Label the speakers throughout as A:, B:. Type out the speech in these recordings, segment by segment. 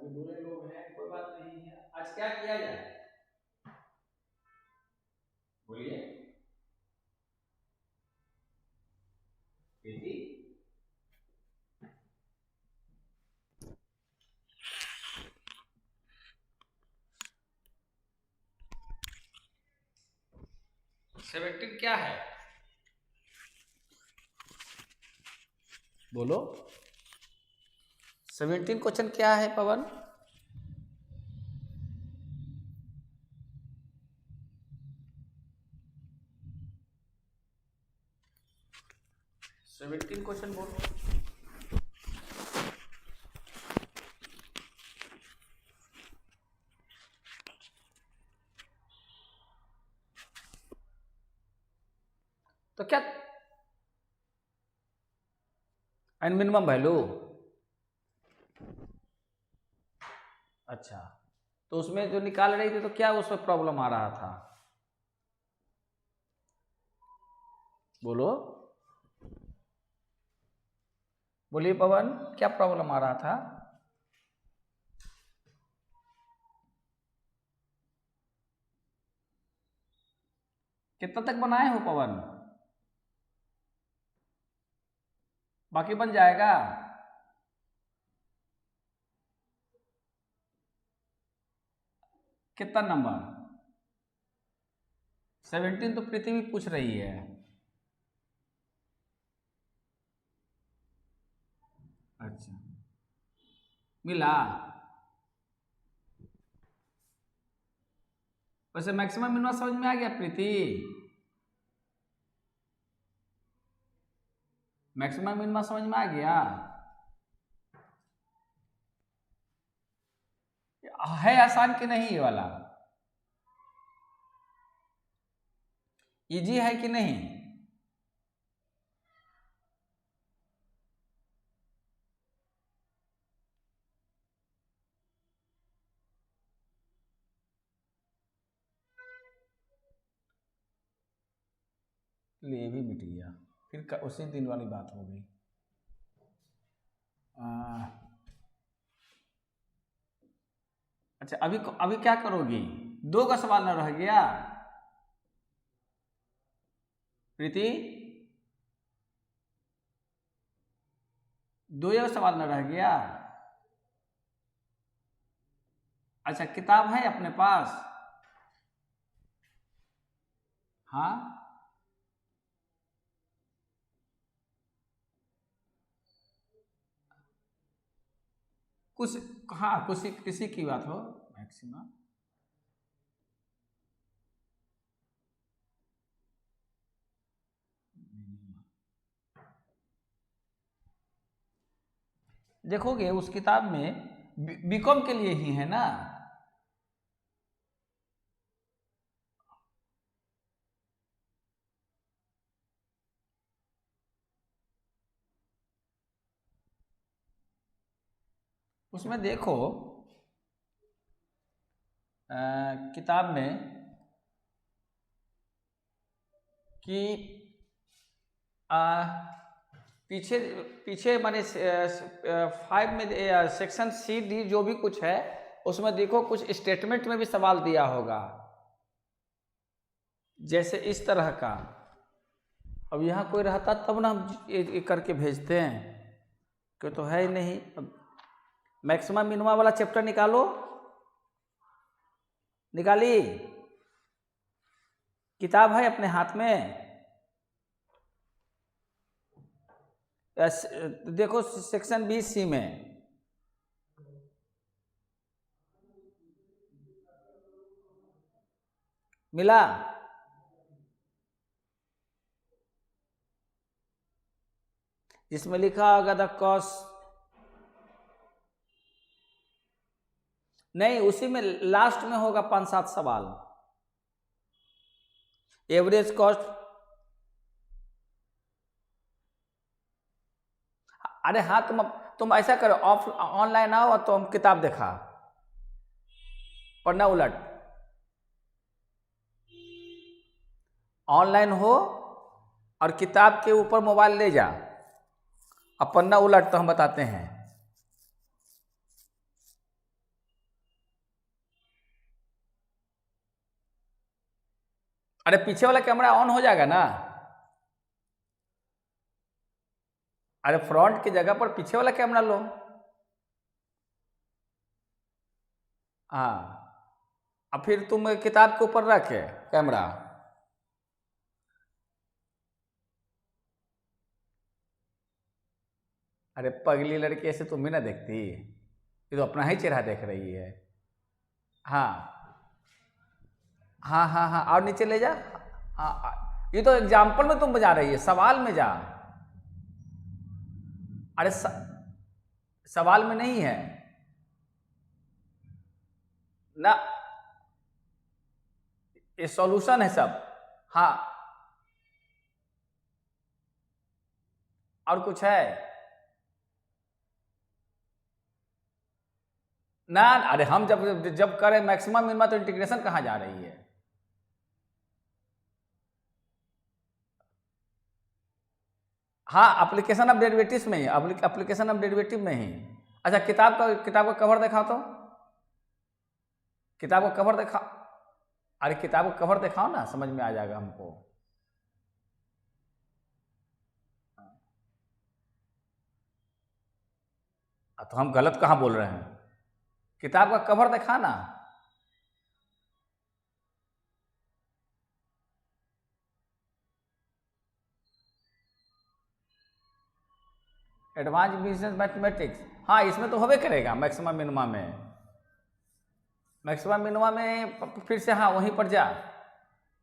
A: अभी बुरे लोग हैं, कोई बात नहीं है। आज क्या किया जाए, बोलिए प्रीति। 17 क्या है, बोलो। 17 क्वेश्चन क्या है पवन? सेवेंटीन क्वेश्चन बोलो। तो क्या एंड मिनिमम वैल्यू? अच्छा, तो उसमें जो निकाल रही थी तो क्या उसमें प्रॉब्लम आ रहा था, बोलो बोलिए पवन, क्या प्रॉब्लम आ रहा था? कितना तक बनाए हो पवन? बाकी बन जाएगा। कितना नंबर? 17 तो प्रीति भी पूछ रही है। अच्छा, मिला? वैसे मैक्सिमम मिनिमम समझ में आ गया प्रीति? मैक्सिमम मिनिमम समझ में आ गया? है आसान कि नहीं ये वाला? इजी है कि नहीं? ले भी मिट गया, फिर उसी दिन वाली बात हो गई। अच्छा, अभी क्या करोगी? 2 का सवाल न रह गया प्रीति? 2 का सवाल न रह गया? अच्छा, किताब है अपने पास? हाँ, कुछ, हाँ किसी किसी की बात हो मैक्सिमम। देखोगे उस किताब में बीकॉम के लिए ही है ना? उसमें देखो किताब में कि पीछे पीछे माने 5 में सेक्शन सी डी जो भी कुछ है उसमें देखो कुछ स्टेटमेंट में भी सवाल दिया होगा, जैसे इस तरह का। अब यहाँ कोई रहता तब ना हम ये करके भेजते हैं, क्यों तो है ही नहीं। अब मैक्सिमम मिनिमम वाला चैप्टर निकालो, निकाली? किताब है अपने हाथ में? देखो सेक्शन 20 सी में मिला? जिसमें लिखा होगा द कॉस्ट, नहीं उसी में लास्ट में होगा 5-7 सवाल। एवरेज कॉस्ट, अरे हाँ, तुम ऐसा करो, ऑफ ऑनलाइन आओ और तुम किताब देखा, पढ़ना उलट। ऑनलाइन हो और किताब के ऊपर मोबाइल ले जा और पन्ना उलट, तो हम बताते हैं। अरे पीछे वाला कैमरा ऑन हो जाएगा ना। अरे फ्रंट की जगह पर पीछे वाला कैमरा लो। हाँ, अब फिर तुम किताब के ऊपर रखे कैमरा। अरे पगली लड़की, ऐसे तुम भी ना देखती, ये तो अपना ही चेहरा देख रही है। हाँ हाँ हाँ हाँ, और नीचे ले जा। हाँ ये तो एग्जाम्पल में तुम बजा रही है, सवाल में जा। अरे सवाल में नहीं है ना, ये सॉल्यूशन है सब। हाँ, और कुछ है ना। अरे हम जब जब करें मैक्सिमम मिनिमम, तो इंटीग्रेशन कहाँ जा रही है। हाँ, एप्लीकेशन ऑफ डेरिवेटिव्स में ही, एप्लीकेशन ऑफ डेरिवेटिव में ही। अच्छा, किताब का कवर दिखाओ तो। किताब का कवर दिखा। अरे किताब का कवर दिखाओ ना, समझ में आ जाएगा हमको। तो हम गलत कहाँ बोल रहे हैं। किताब का कवर दिखा ना। एडवांस बिजनेस मैथमेटिक्स, हाँ इसमें तो होबे करेगा मैक्सिमम मिनिमम में। मैक्सिमम मिनिमम में फिर से हाँ वहीं पर जा,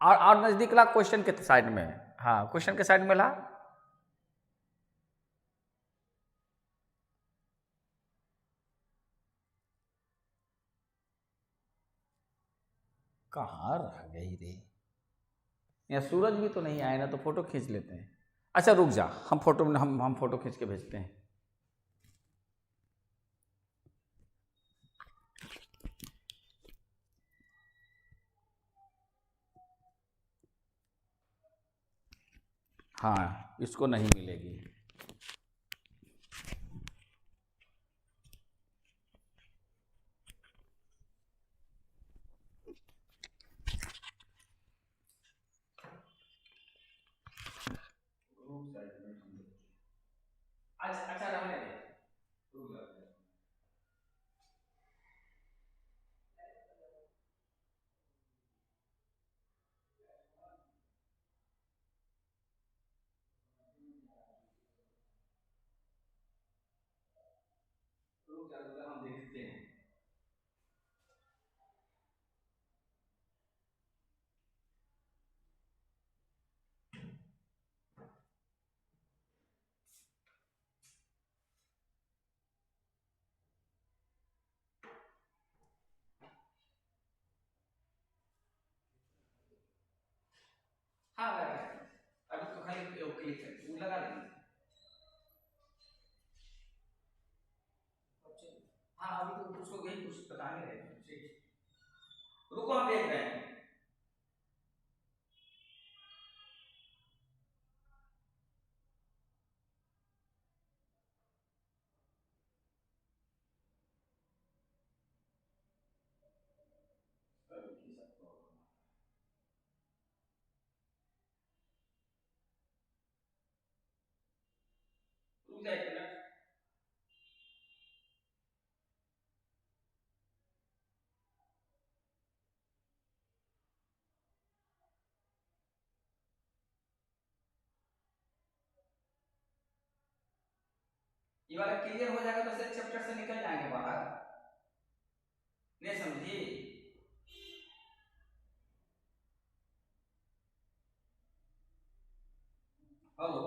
A: और नज़दीक ला क्वेश्चन के साइड में। हाँ क्वेश्चन के साइड में ला। कहाँ रह गई रे। यहाँ सूरज भी तो नहीं आए ना, तो फोटो खींच लेते हैं। अच्छा रुक जा, हम फोटो हम फोटो खींच के भेजते हैं। हाँ इसको नहीं मिलेगी। अच्छा अच्छा रहने दे, रुक जा। रुक जा, हम देखते हैं। हाँ अभी तो खाली क्लिक है, वो लगा देंगे। हाँ अभी तो उसको यही कुछ बताने रहे हैं। ठीक, रुको हम देख रहे हैं। रुक जा 1 मिनट। ये वाला क्लियर हो जाएगा तो से चैप्टर से निकल जाएंगे बाहर। नहीं समझी। हेलो,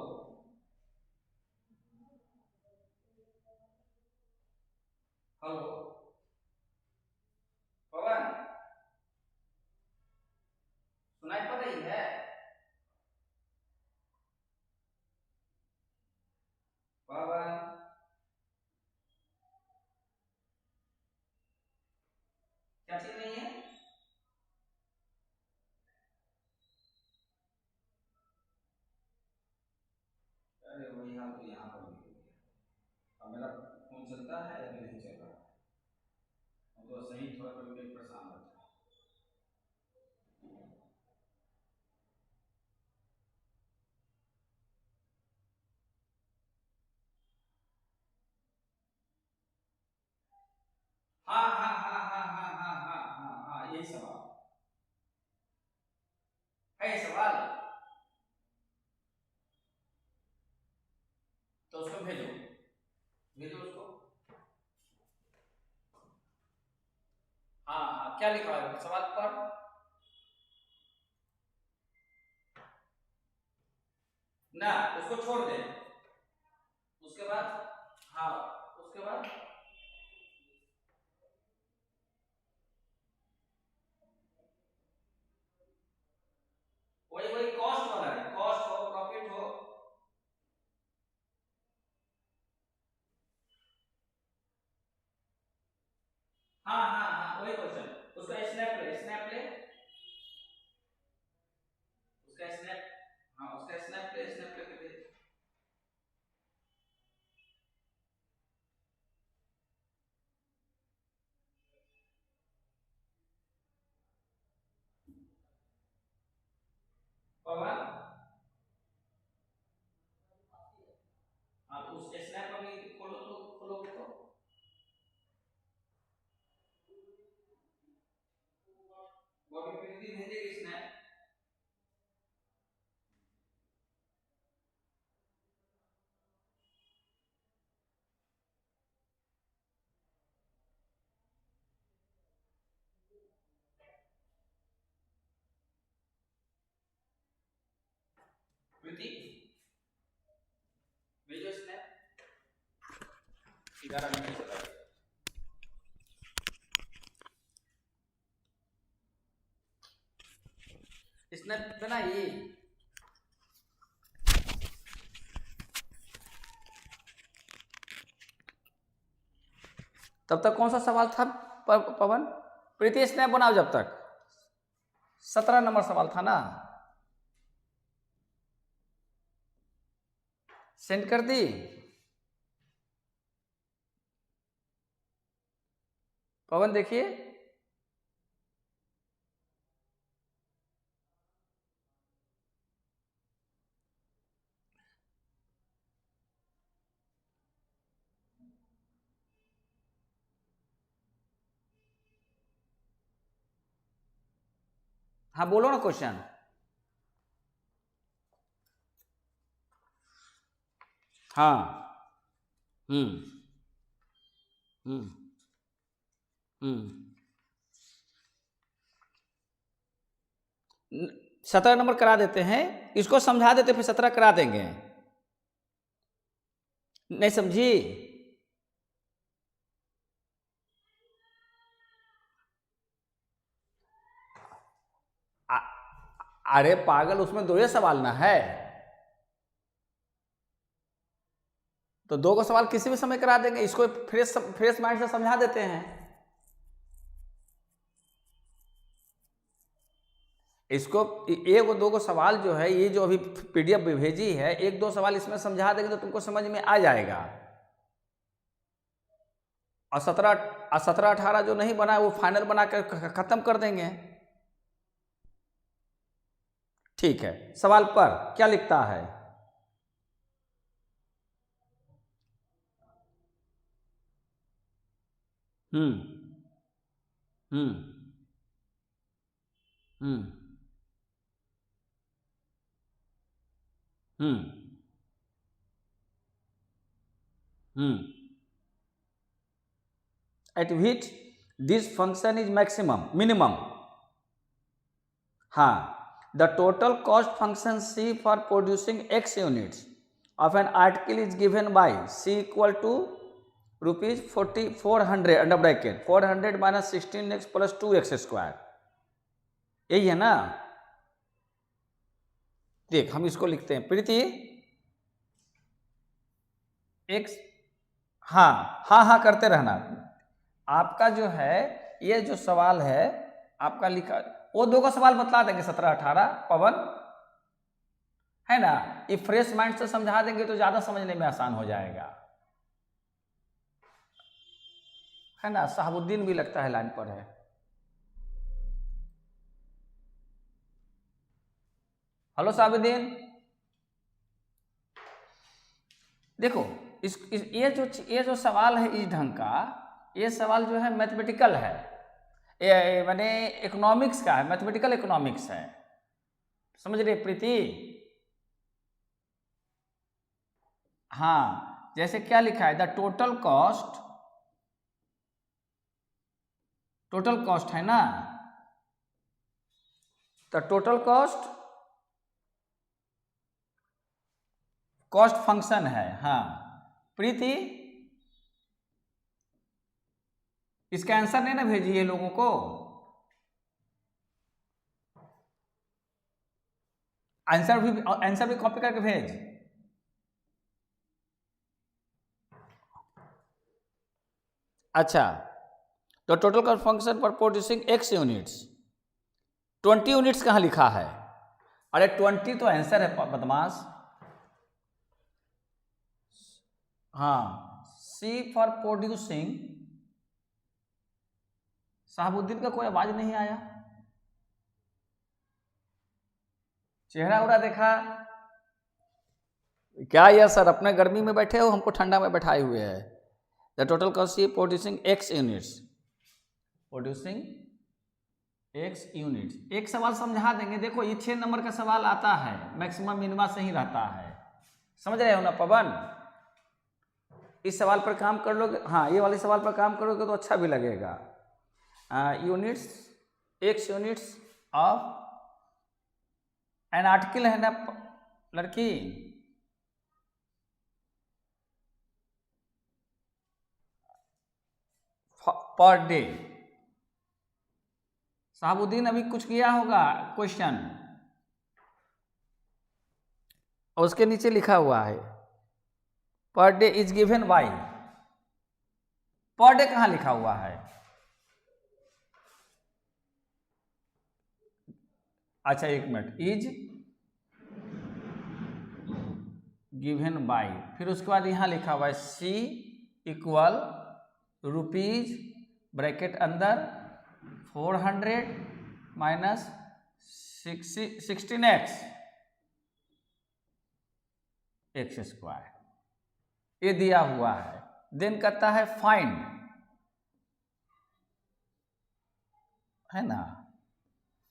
A: हेलो पवन, सुनाई पड़ रही है। पवन, क्या चीज नहीं है। अरे वही हाल तो यहाँ पर भी हो गया। अब मेरा फोन चलता है या फिर नहीं चल रहा है। हम तो सही थोड़ा कभी कभी परेशान होता है। भेजो, भेजो उसको। हाँ हाँ, क्या लिखा है सवाल पर? ना, उसको छोड़ दे। उसके बाद, हाँ, उसके बाद वही वही कॉस्ट वाला है, कॉस्ट हो प्रॉफिट हो। हाँ हाँ हाँ, वही क्वेश्चन। उसका स्नैप ले, स्नैप ले, उसका स्नैप, हाँ उसका स्नैप ले, स्नैप लेके भेज। पवन, आप उस स्नैप अभी खोलो तो, खोलोगे तो वो अभी प्रीति भेजेगी स्नैप। प्रीति भेजो स्नैप, 11 मिनट चला गया। स्नैप बनाइए। तब तक कौन सा सवाल था पवन? प्रीति स्नैप बनाओ जब तक। 17 नंबर सवाल था ना, सेंड कर दी। पवन देखिए, हाँ बोलो ना क्वेश्चन। हाँ, हम्म हम्म हम्म 17 नंबर करा देते हैं, इसको समझा देते फिर 17 करा देंगे। नहीं समझी? अरे पागल, उसमें 2 ही सवाल ना है, तो 2 का सवाल किसी भी समय करा देंगे। इसको फ्रेश फ्रेश माइंड से समझा देते हैं। इसको 1-2 को सवाल जो है, ये जो अभी पीडीएफ भेजी है, 1-2 सवाल इसमें समझा देंगे तो तुमको समझ में आ जाएगा। और 17-18 जो नहीं बना है वो फाइनल बना कर खत्म कर देंगे। ठीक है, सवाल पर क्या लिखता है? हम्म हम्म हम्म हम्म हम्म at which this function is maximum minimum। हाँ, the total cost function C for producing x units of an article is given by C equal to rupees 400 under bracket 400 minus 16x plus 2x square। यही है ना? देख हम इसको लिखते हैं प्रीति x, हाँ हाँ हाँ करते रहना। आपका जो है ये जो सवाल है आपका लिखा, वो 2 का सवाल बतला देंगे 17-18 पवन, है ना? ये फ्रेश माइंड से समझा देंगे तो ज्यादा समझने में आसान हो जाएगा, है ना? शहाबुद्दीन भी लगता है लाइन पर है। हेलो शहाबुद्दीन, देखो ये जो सवाल है इस ढंग का, ये सवाल जो है मैथमेटिकल है, ये माने इकोनॉमिक्स का है, मैथमेटिकल इकोनॉमिक्स है, समझ रहे प्रीति? हाँ, जैसे क्या लिखा है, द टोटल कॉस्ट है ना, द टोटल कॉस्ट फंक्शन है। हाँ प्रीति, इसका आंसर नहीं ना भेजिए लोगों को, आंसर भी कॉपी करके भेज। अच्छा, तो total cost function for producing x units, 20 units कहाँ लिखा है? अरे 20 तो आंसर है बदमाश। हाँ, C फॉर प्रोड्यूसिंग, साहबुद्दीन का कोई आवाज नहीं आया, चेहरा उड़ा देखा क्या? यह सर अपने गर्मी में बैठे हो, हमको ठंडा में बैठाए हुए है। The total cost of producing x units, producing x units. एक सवाल समझा देंगे, देखो ये 6 नंबर का सवाल आता है, मैक्सिमम मिनिमा से ही रहता है, समझ रहे हो ना पवन? इस सवाल पर काम कर लोगे, हाँ ये वाले सवाल पर काम करोगे तो अच्छा भी लगेगा। Units, x units of an article है ना लड़की, पर डे। साहबुद्दीन अभी कुछ किया होगा क्वेश्चन, और उसके नीचे लिखा हुआ है per day is given by, per day कहाँ लिखा हुआ है? अच्छा एक मिनट, इज गिवन बाय, फिर उसके बाद यहाँ लिखा हुआ है C इक्वल रुपीज ब्रैकेट अंदर 400 माइनस 16x x², ये दिया हुआ है। देन कहता है फाइंड, है ना,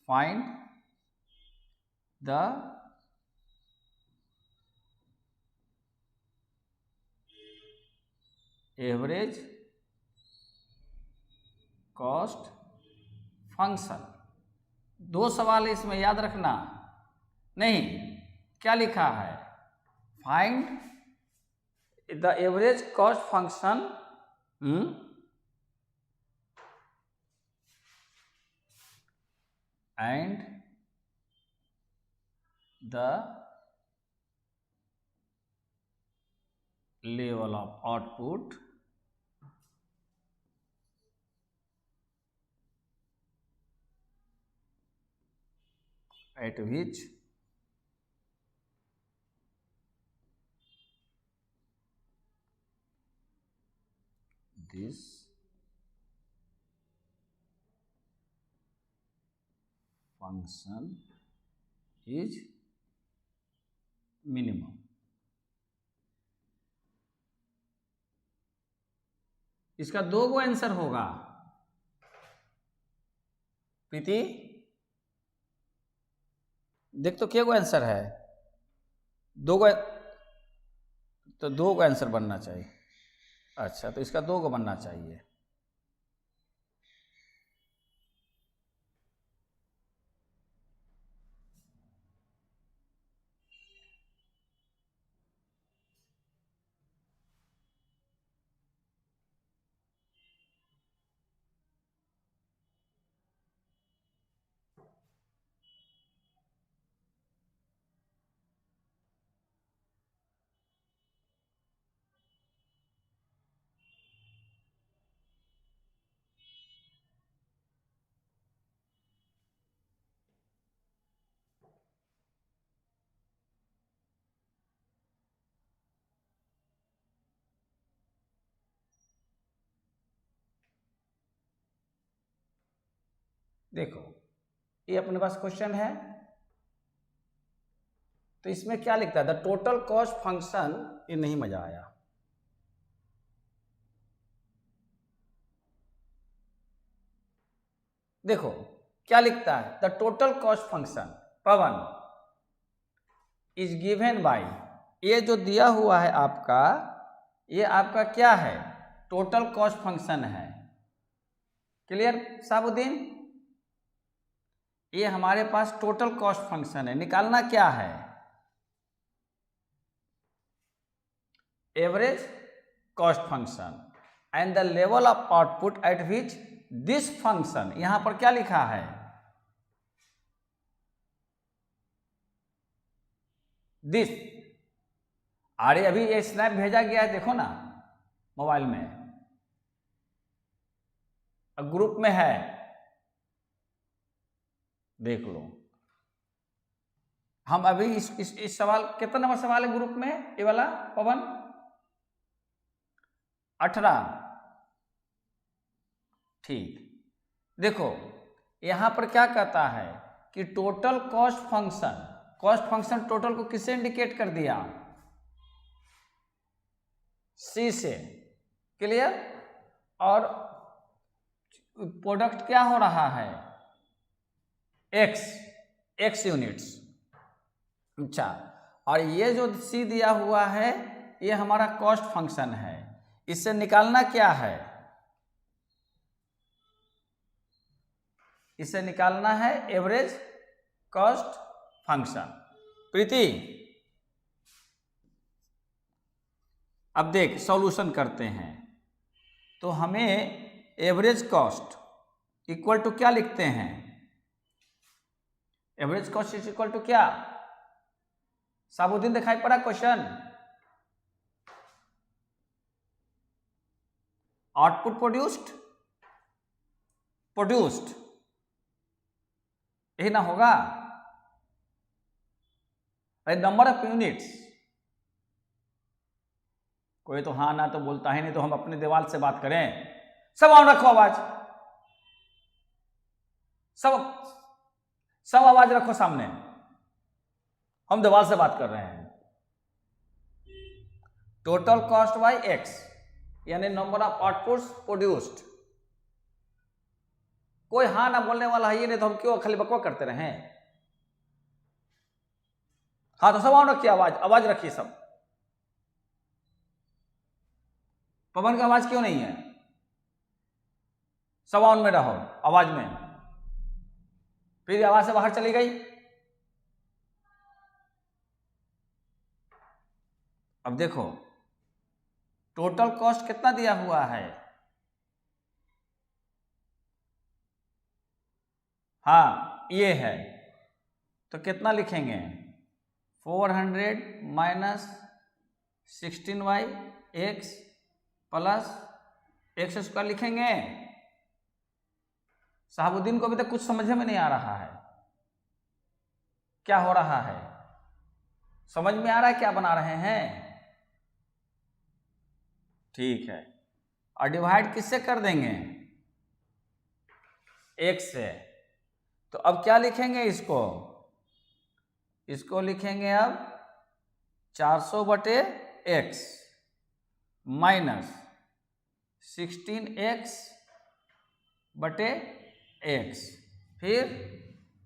A: find the average cost function. 2 सवाल इसमें याद रखना, नहीं क्या लिखा है, find the average cost function and the level of output at which this function is minimum। इसका 2 गो आंसर होगा प्रीति, देख तो क्या गो आंसर है, 2 गो, तो 2 गो आंसर बनना चाहिए। अच्छा तो इसका 2 गो बनना चाहिए। देखो ये अपने पास क्वेश्चन है, तो इसमें क्या लिखता है, द टोटल कॉस्ट फंक्शन, ये नहीं मजा आया, देखो क्या लिखता है, the total cost function Pawan is given by, ये जो दिया हुआ है आपका ये आपका क्या है, टोटल कॉस्ट फंक्शन है। क्लियर साबुद्दीन, ये हमारे पास टोटल कॉस्ट फंक्शन है। निकालना क्या है, average cost function and the level of output at which this function, यहां पर क्या लिखा है, दिस। अरे अभी ये स्नैप भेजा गया है, देखो ना मोबाइल में, ग्रुप में है, देख लो। हम अभी इस सवाल, कितना नंबर सवाल है ग्रुप में ये वाला पवन, 18। ठीक, देखो यहां पर क्या कहता है कि total cost function, cost function total को किससे इंडिकेट कर दिया, सी से। क्लियर, और प्रोडक्ट क्या हो रहा है, एक्स यूनिट्स। अच्छा, और ये जो सी दिया हुआ है ये हमारा कॉस्ट फंक्शन है। इससे निकालना क्या है, इससे निकालना है एवरेज कॉस्ट फंक्शन। प्रीति, अब देख सॉल्यूशन करते हैं, तो हमें एवरेज कॉस्ट इक्वल टू क्या लिखते हैं, average cost is equal to क्या, साबुद्दीन दिखाई पड़ा क्वेश्चन, आउटपुट प्रोड्यूस्ड, यही ना होगा, नंबर ऑफ यूनिट्स। कोई तो हाँ ना तो बोलता है नहीं, तो हम अपने दीवार से बात करें। सब ऑन रखो आवाज, सब आवाज रखो सामने, हम दीवार से बात कर रहे हैं। टोटल कॉस्ट बाय एक्स, यानी नंबर ऑफ आउटपुट्स प्रोड्यूस्ड। कोई हाँ ना बोलने वाला है ये नहीं, तो हम क्यों खाली बकवा करते रहे। हाँ तो सब ऑन रखिए, आवाज रखिए सब। पवन का आवाज क्यों नहीं है, सब ऑन में रहो, आवाज में। फिर आवाज से बाहर चली गई। अब देखो टोटल कॉस्ट कितना दिया हुआ है, हाँ ये है, तो कितना लिखेंगे, 400 minus 16y x plus x square लिखेंगे। साहबुद्दीन को अभी तक कुछ समझ में नहीं आ रहा है, क्या हो रहा है, समझ में आ रहा है क्या बना रहे हैं। ठीक है, और डिवाइड किससे कर देंगे, एक्स से। तो अब क्या लिखेंगे इसको, इसको लिखेंगे अब 400 बटे एक्स माइनस 16x बटे एक्स, फिर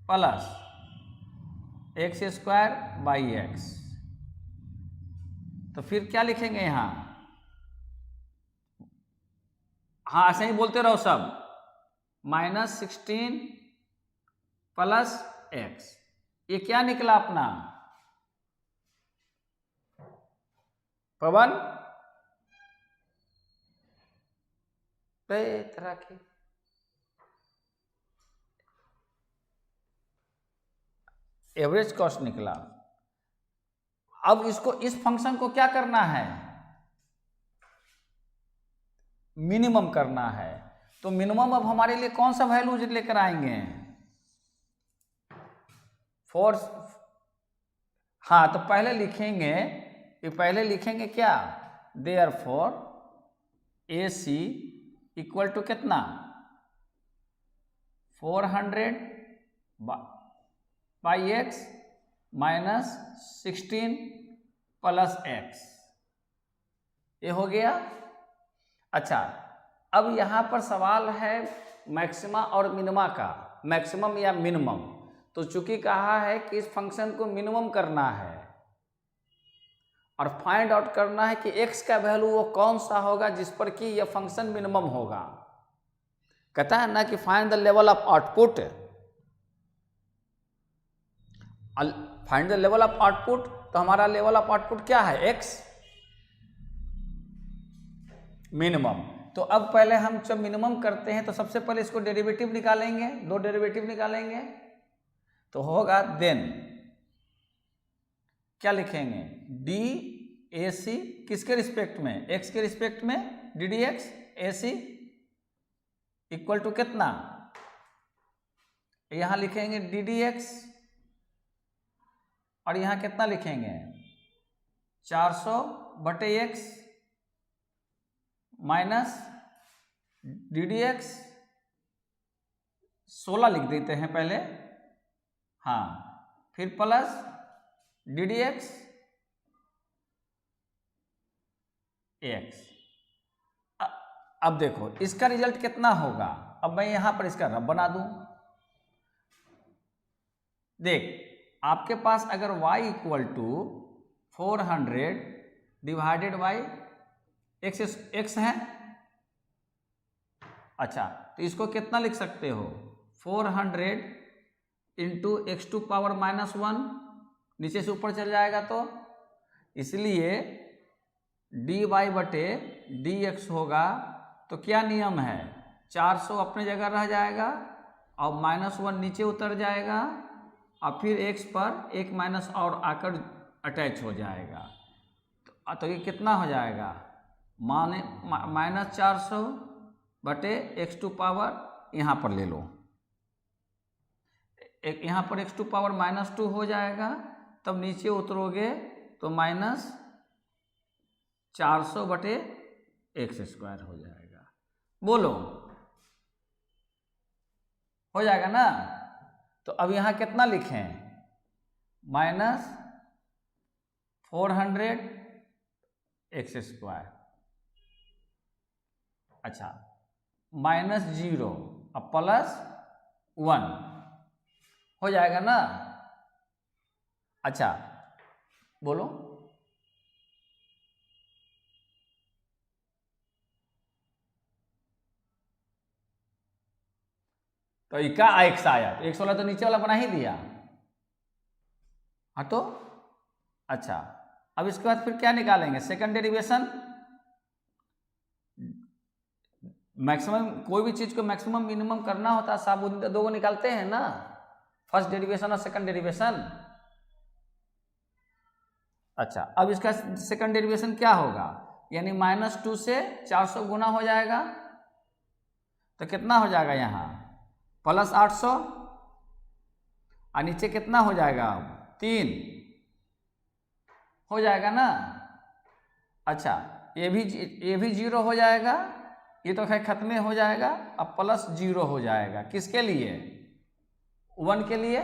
A: plus x square by x. तो फिर क्या लिखेंगे यहां, हाँ ऐसे ही बोलते रहो सब, माइनस 16 प्लस एक्स। ये क्या निकला अपना पवन, तरह की एवरेज कॉस्ट निकला। अब इसको, इस फंक्शन को क्या करना है, मिनिमम करना है। तो मिनिमम अब हमारे लिए कौन सा वैल्यू लेकर आएंगे, फोर्स। हाँ तो पहले लिखेंगे, ये पहले लिखेंगे क्या, देयरफॉर AC इक्वल टू कितना, 400 by x minus 16 plus x, ये हो गया। अच्छा, अब यहाँ पर सवाल है मैक्सिमा और मिनिमा का, मैक्सिमम या मिनिमम। तो चूंकि कहा है कि इस फंक्शन को मिनिमम करना है और फाइंड आउट करना है कि x का वैल्यू वो कौन सा होगा जिस पर कि यह फंक्शन मिनिमम होगा। कहता है ना कि find the level of output, find the level of output, तो हमारा लेवल ऑफ आउटपुट क्या है, x मिनिमम। तो अब पहले हम जब मिनिमम करते हैं तो सबसे पहले इसको डेरिवेटिव निकालेंगे, दो डेरिवेटिव निकालेंगे, तो होगा देन क्या लिखेंगे, डी ए सी किसके रिस्पेक्ट में, x के रिस्पेक्ट में, D D X A C equal to कितना, यहां लिखेंगे डी डी एक्स और यहां कितना लिखेंगे 400/x minus D D x 16 लिख देते हैं पहले, हाँ, फिर plus D D x x. अब देखो इसका रिजल्ट कितना होगा, अब मैं यहां पर इसका रब बना दूं। देख आपके पास अगर y equal to 400 divided by x है, अच्छा तो इसको कितना लिख सकते हो, 400 इंटू एक्स टू पावर -1, नीचे से ऊपर चल जाएगा तो, इसलिए dy बटे dx होगा। तो क्या नियम है, 400 अपने जगह रह जाएगा और -1 नीचे उतर जाएगा और फिर x पर एक माइनस और आकर अटैच हो जाएगा। तो ये कितना हो जाएगा, -400 बटे एक्स टू पावर, यहाँ पर ले लो, एक यहाँ पर एक्स टू पावर -2 हो जाएगा, तब नीचे उतरोगे तो -400 बटे एक्स स्क्वायर हो जाएगा। बोलो हो जाएगा ना। तो अब यहाँ कितना लिखें, -400 एक्स स्क्वायर, अच्छा -0 अब +1 हो जाएगा ना। अच्छा बोलो, तो इका x आया, तो x वाला तो नीचे वाला बना ही दिया, हाँ तो अच्छा अब इसके बाद फिर क्या निकालेंगे, सेकंड डेरिवेशन। मैक्सिमम कोई भी चीज को मैक्सिमम मिनिमम करना होता है, साबुत दो को निकालते हैं ना, फर्स्ट डेरिवेशन और सेकंड डेरिवेशन। अच्छा अब इसका सेकंड डेरिवेशन क्या होगा, यानी -2 से 400 गुना हो जाएगा, तो कितना हो जाएगा यहाँ +800 और नीचे कितना हो जाएगा, 3 हो जाएगा ना। अच्छा ये भी 0 हो जाएगा, ये तो खैर खत्म हो जाएगा, अब +0 हो जाएगा, किसके लिए, 1 के लिए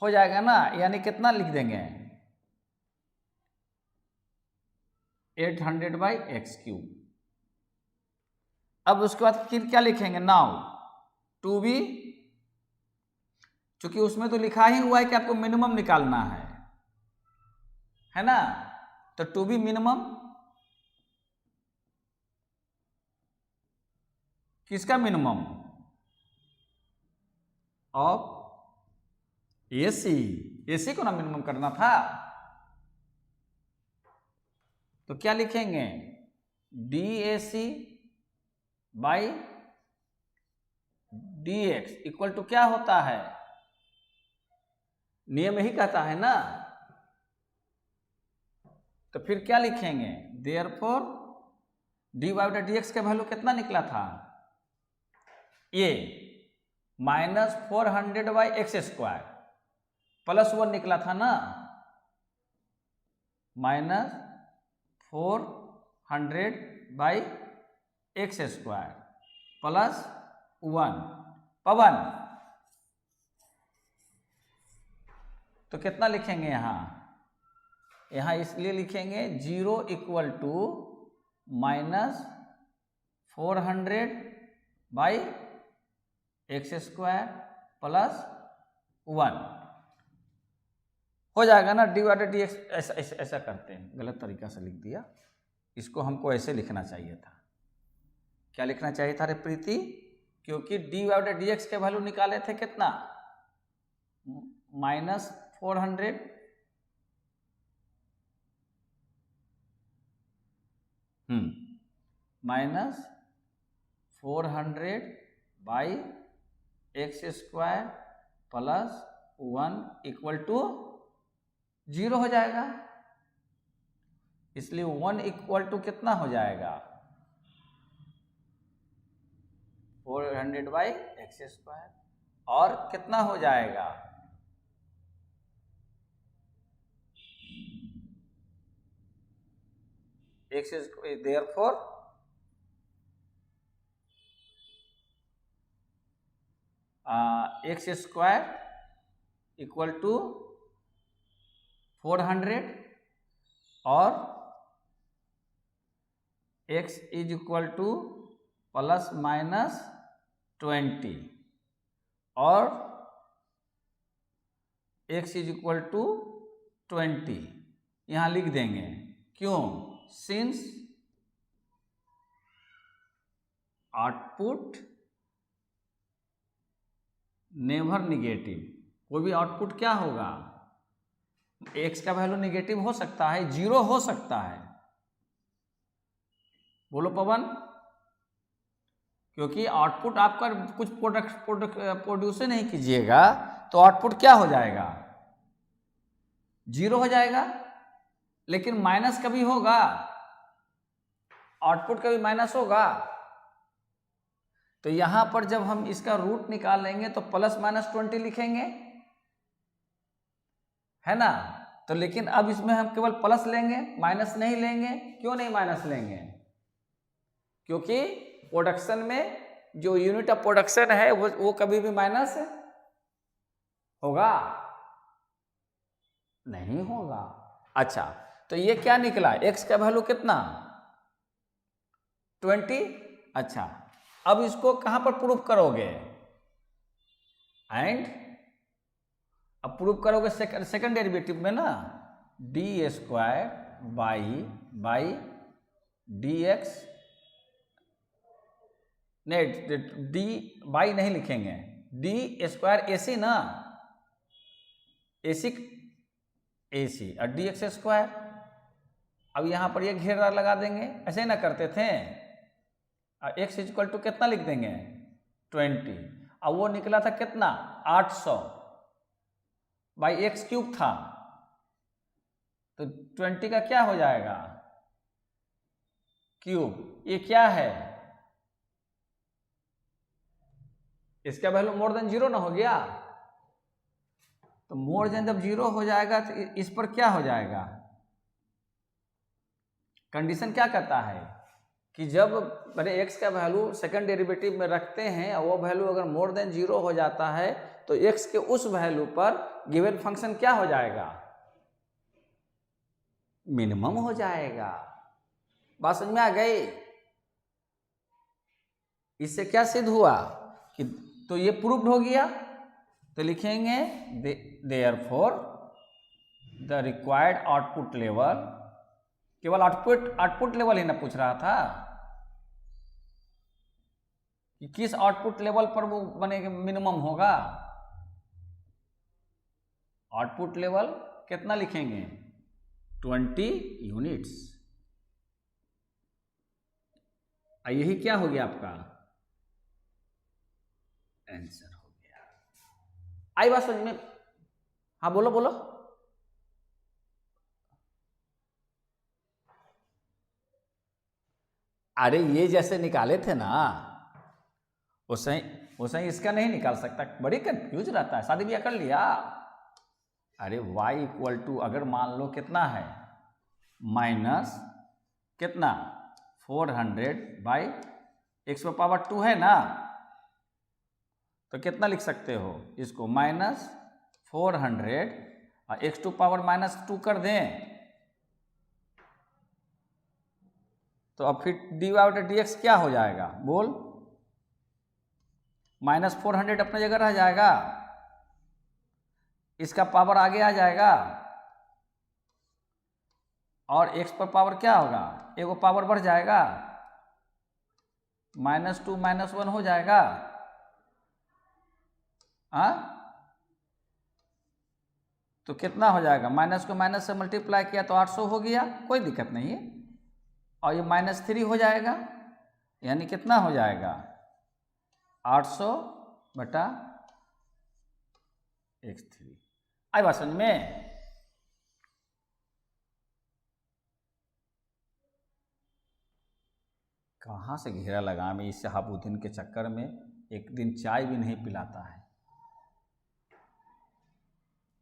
A: हो जाएगा ना, यानी कितना लिख देंगे 800/x³। अब उसके बाद फिर क्या लिखेंगे, नाउ टू बी, चूंकि उसमें तो लिखा ही हुआ है कि आपको मिनिमम निकालना है ना, तो टू बी मिनिमम किसका मिनिमम, ऑफ एसी को ना मिनिमम करना था, तो क्या लिखेंगे DAC by DX equal to क्या होता है, नियम यही कहता है ना। तो फिर क्या लिखेंगे, देयरफॉर dy/dx का वैल्यू कितना निकला था, ये -400/x² +1 निकला था ना, -400/x² +1 पवन, तो कितना लिखेंगे यहाँ इसलिए लिखेंगे 0 इक्वल टू -400/x² +1। हो जाएगा ना, डी वाई डी एक्स। ऐसा ऐसा ऐसा करते हैं, गलत तरीका से लिख दिया, इसको हमको ऐसे लिखना चाहिए था। क्या लिखना चाहिए था रे प्रीति? क्योंकि डी वाई डी एक्स के वैल्यू निकाले थे कितना, -400 -400 by x² plus 1 equal to 0 हो जाएगा। इसलिए 1 इक्वल टू कितना हो जाएगा, 400 बाई x², और कितना हो जाएगा, therefore x² इक्वल टू 400 और x is equal two plus minus 20 और x इज इक्वल टू 20 यहाँ लिख देंगे। क्यों? सिंस आउटपुट नेवर निगेटिव, कोई भी आउटपुट क्या होगा, x का वैल्यू निगेटिव हो सकता है, 0 हो सकता है। बोलो पवन, क्योंकि आउटपुट आपका कुछ प्रोड्यूस नहीं कीजिएगा तो आउटपुट क्या हो जाएगा, 0 हो जाएगा। लेकिन माइनस कभी होगा, आउटपुट कभी माइनस होगा। तो यहां पर जब हम इसका रूट निकालेंगे तो प्लस माइनस 20 लिखेंगे, है ना। तो लेकिन अब इसमें हम केवल प्लस लेंगे, माइनस नहीं लेंगे। क्यों नहीं माइनस लेंगे? क्योंकि प्रोडक्शन में जो यूनिट ऑफ प्रोडक्शन है वो कभी भी माइनस होगा नहीं होगा। अच्छा, तो ये क्या निकला, x का वैल्यू कितना, 20। अच्छा, अब इसको कहां पर प्रूफ करोगे, एंड अब प्रूफ करोगे सेकंड डेरिवेटिव में ना, d² बाई dx, नहीं डी बाई नहीं लिखेंगे, d² AC ना, AC और dx²। अब यहां पर ये घेरा लगा देंगे, ऐसे ही ना करते थे। और x इक्वल टू कितना लिख देंगे, 20। अब वो निकला था कितना, 800 बाई x³ था, तो 20 का क्या हो जाएगा, क्यूब। ये क्या है, इसका वैल्यू मोर देन 0 ना हो गया। तो मोर देन जब 0 हो जाएगा तो इस पर क्या हो जाएगा, कंडीशन क्या कहता है कि जब मैंने x का वैल्यू सेकंड डेरिवेटिव में रखते हैं और वो वैल्यू अगर मोर देन 0 हो जाता है तो x के उस वैल्यू पर गिवन फंक्शन क्या हो जाएगा, मिनिमम हो जाएगा। बात समझ में आ गई? इससे क्या सिद्ध हुआ कि, तो ये प्रूव्ड हो गया। तो लिखेंगे therefore the required output level, केवल आउटपुट लेवल ही ना पूछ रहा था कि किस आउटपुट लेवल पर वो बनेगा, मिनिमम होगा। आउटपुट लेवल कितना लिखेंगे, 20 यूनिट्स। यही क्या हो गया आपका आंसर हो गया। आई बात समझ में? हाँ बोलो बोलो। अरे ये जैसे निकाले थे ना वैसे ही इसका नहीं निकाल सकता, बड़ी कंफ्यूज रहता है। शादी ब्याह कर लिया? अरे y इक्वल टू अगर मान लो कितना है, माइनस कितना 400 बाई x⁻² है ना, तो कितना लिख सकते हो इसको, -400 और x⁻² कर दें तो अब फिर dy/dx क्या हो जाएगा, बोल। -400 अपने जगह रह जाएगा, इसका पावर आगे आ जाएगा और x पर पावर क्या होगा, एगो पावर बढ़ जाएगा, -2 -1 हो जाएगा। तो कितना हो जाएगा, माइनस को माइनस से मल्टीप्लाई किया तो 800 हो गया, कोई दिक्कत नहीं है। और ये -3 हो जाएगा, यानी कितना हो जाएगा 800/x3। आई बात समझ में? कहाँ से घेरा लगा मैं इस शहाबुद्दीन के चक्कर में, एक दिन चाय भी नहीं पिलाता है।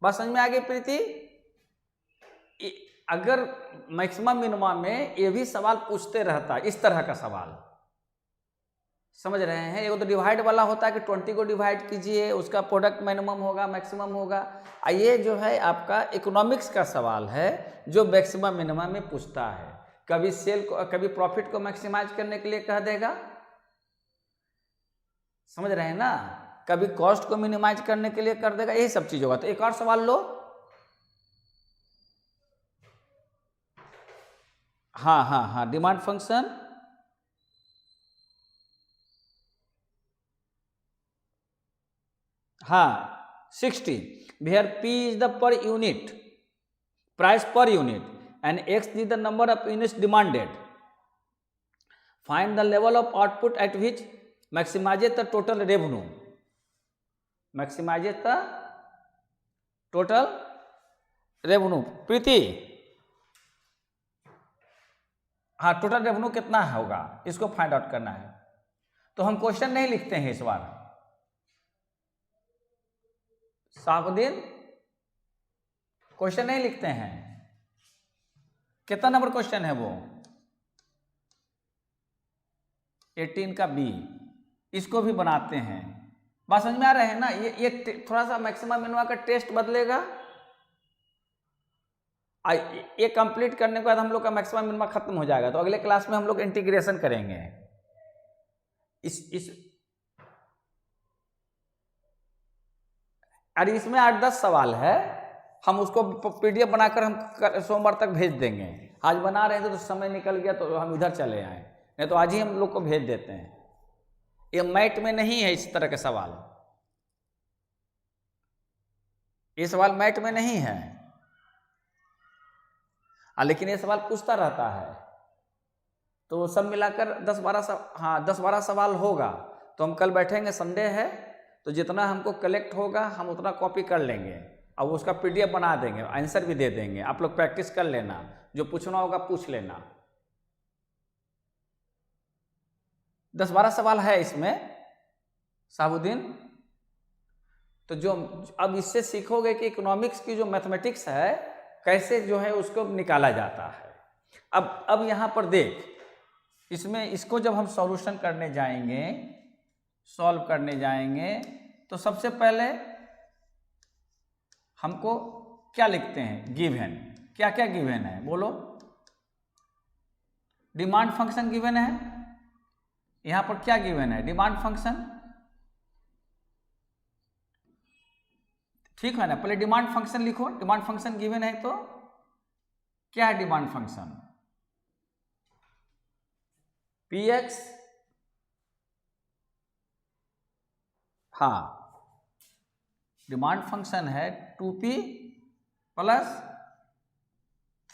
A: बात समझ में आ गई प्रीति? अगर मैक्सिमम मिनिमम में ये भी सवाल पूछते रहता है, इस तरह का सवाल, समझ रहे हैं? एगो तो डिवाइड वाला होता है कि 20 को डिवाइड कीजिए, उसका प्रोडक्ट मिनिमम होगा मैक्सिमम होगा। ये जो है आपका इकोनॉमिक्स का सवाल है जो मैक्सिमम मिनिमम में पूछता है। कभी सेल को, कभी प्रॉफिट को मैक्सिमाइज करने के लिए कह देगा, समझ रहे हैं ना, कभी कॉस्ट को मिनिमाइज करने के लिए कर देगा, यही सब चीज होगा। तो एक और सवाल लो। हाँ, डिमांड फंक्शन, हाँ 60, where P is the per unit price per unit and X is the number of units demanded. Find the level of output at which maximizes the total revenue. Maximizes the total revenue. प्रीति, हाँ total revenue कितना होगा इसको find out करना है। तो हम question नहीं लिखते हैं इस बार, शहाबुद्दीन क्वेश्चन नहीं लिखते हैं। कितना नंबर क्वेश्चन है वो, 18 का बी, इसको भी बनाते हैं। बात समझ में आ रहे हैं ना? ये थोड़ा सा मैक्सिमम मिनिमम का टेस्ट बदलेगा। ये कंप्लीट करने के बाद हम लोग का मैक्सिमम मिनिमम खत्म हो जाएगा। तो अगले क्लास में हम लोग इंटीग्रेशन करेंगे। अरे इसमें 8-10 सवाल है, हम उसको पीडीएफ बनाकर हम सोमवार तक भेज देंगे। आज बना रहे थे तो समय निकल गया तो हम इधर चले आए, नहीं तो आज ही हम लोग को भेज देते हैं। ये मैथ में नहीं है इस तरह के सवाल, ये सवाल मैथ में नहीं है, लेकिन ये सवाल पूछता रहता है। तो सब मिलाकर 10-12 सवाल होगा। तो हम कल बैठेंगे, संडे है, तो जितना हमको कलेक्ट होगा हम उतना कॉपी कर लेंगे और उसका पीडीएफ बना देंगे, आंसर भी दे देंगे। आप लोग प्रैक्टिस कर लेना, जो पूछना होगा पूछ लेना। 10-12 सवाल है इसमें शहाबुद्दीन। तो जो अब इससे सीखोगे कि इकोनॉमिक्स की जो मैथमेटिक्स है कैसे जो है उसको निकाला जाता है। अब यहाँ पर देख, इसमें इसको जब हम सॉल्यूशन करने जाएंगे, सॉल्व करने जाएंगे, तो सबसे पहले हमको क्या लिखते हैं, गिवन। क्या क्या गिवन है बोलो? डिमांड फंक्शन गिवन है। यहां पर क्या गिवन है? डिमांड फंक्शन, ठीक है ना? पहले डिमांड फंक्शन लिखो। डिमांड फंक्शन गिवन है तो क्या है डिमांड फंक्शन? px, हाँ डिमांड फंक्शन है 2p +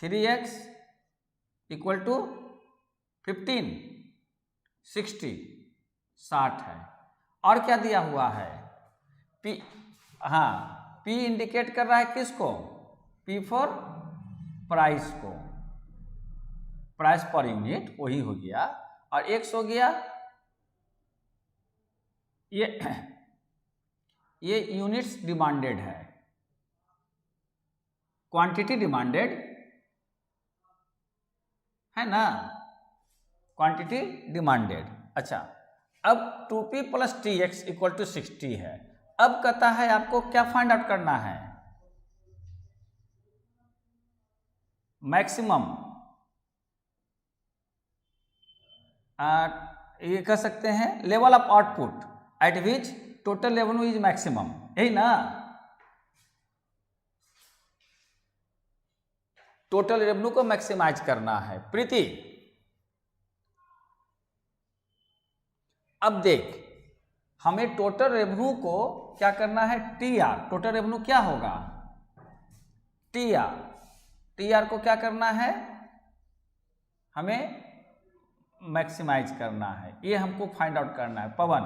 A: 3x = 15, 60 है। और क्या दिया हुआ है? p, हाँ p इंडिकेट कर रहा है किसको? p फॉर प्राइस को, प्राइस पर यूनिट, वही हो गया। और x हो गया ये यूनिट्स डिमांडेड है, क्वांटिटी डिमांडेड है ना, क्वांटिटी डिमांडेड। अच्छा, अब 2p + tx = 60 है। अब कहता है आपको क्या फाइंड आउट करना है? मैक्सिमम, ये कह सकते हैं level of output at which total revenue is maximum, यही ना? टोटल रेवेन्यू को मैक्सिमाइज करना है। प्रीति अब देख, हमें टोटल रेवेन्यू को क्या करना है, टीआर, टोटल रेवेन्यू क्या होगा, टीआर, टीआर को क्या करना है, हमें मैक्सिमाइज करना है, ये हमको फाइंड आउट करना है पवन।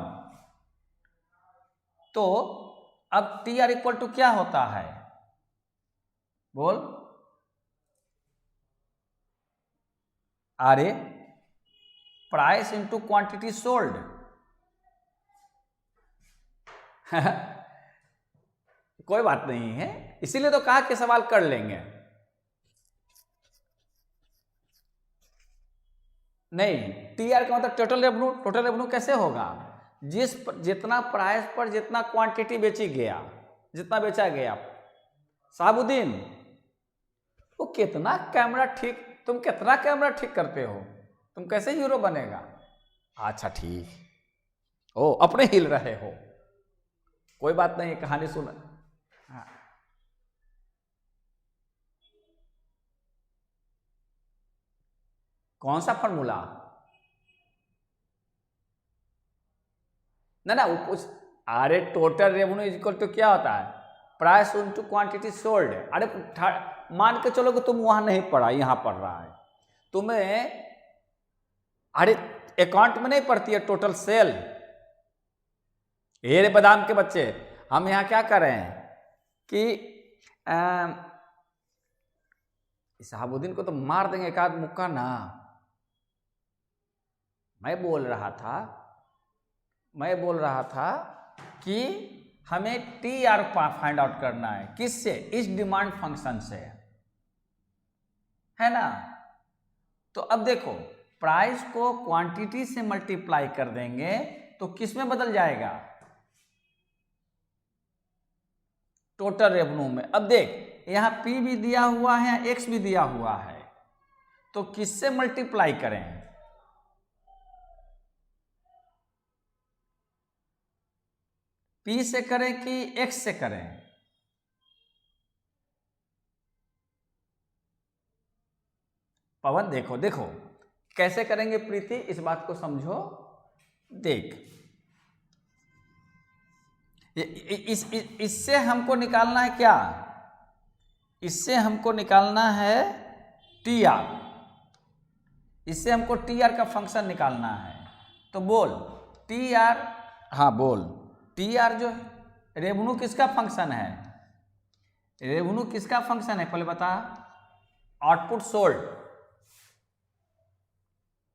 A: तो अब टीआर इक्वल टू क्या होता है, बोल, अरे प्राइस इंटू क्वांटिटी सोल्ड। कोई बात नहीं है, इसीलिए तो कहा कि सवाल कर लेंगे। नहीं, टीआर का मतलब टोटल रेवेन्यू, टोटल रेवेन्यू कैसे होगा, जितना प्राइस पर जितना क्वांटिटी बेची गया, जितना बेचा गया। साबुद्दीन वो कितना कैमरा ठीक, तुम कितना कैमरा ठीक करते हो, तुम कैसे हीरो बनेगा। अच्छा ठीक, ओ अपने हिल रहे हो, कोई बात नहीं, कहानी सुन। हाँ। कौन सा फॉर्मूला, ना वो पूछ, अरे टोटल रेवेन्यू इक्वल टू क्या होता है, प्राइस इनटू क्वांटिटी सोल्ड। अरे मान के चलो कि तुम वहां नहीं पढ़ा, यहां पढ़ रहा है तुम्हें, अरे अकाउंट में नहीं पढ़ती है टोटल सेल। ये रे बादाम के बच्चे, हम यहां क्या कर रहे हैं कि शहाबुद्दीन को तो मार देंगे एक आध मुक्का ना। मैं बोल रहा था कि हमें टी आर फाइंड आउट करना है, किससे, इस डिमांड फंक्शन से, है ना। तो अब देखो, प्राइस को क्वांटिटी से मल्टीप्लाई कर देंगे तो किस में बदल जाएगा, टोटल रेवेन्यू में। अब देख, यहां P भी दिया हुआ है, X भी दिया हुआ है, तो किससे मल्टीप्लाई करें, P से करें कि X से करें। पवन देखो देखो कैसे करेंगे प्रीति, इस बात को समझो। देख, इससे हमको निकालना है क्या, इससे हमको निकालना है टी आर, इससे हमको टी आर का फंक्शन निकालना है। तो बोल टी आर, हाँ बोल, टी आर जो है रेवेन्यू किसका फंक्शन है, रेवेन्यू किसका फंक्शन है पहले बता, आउटपुट सोल्ड।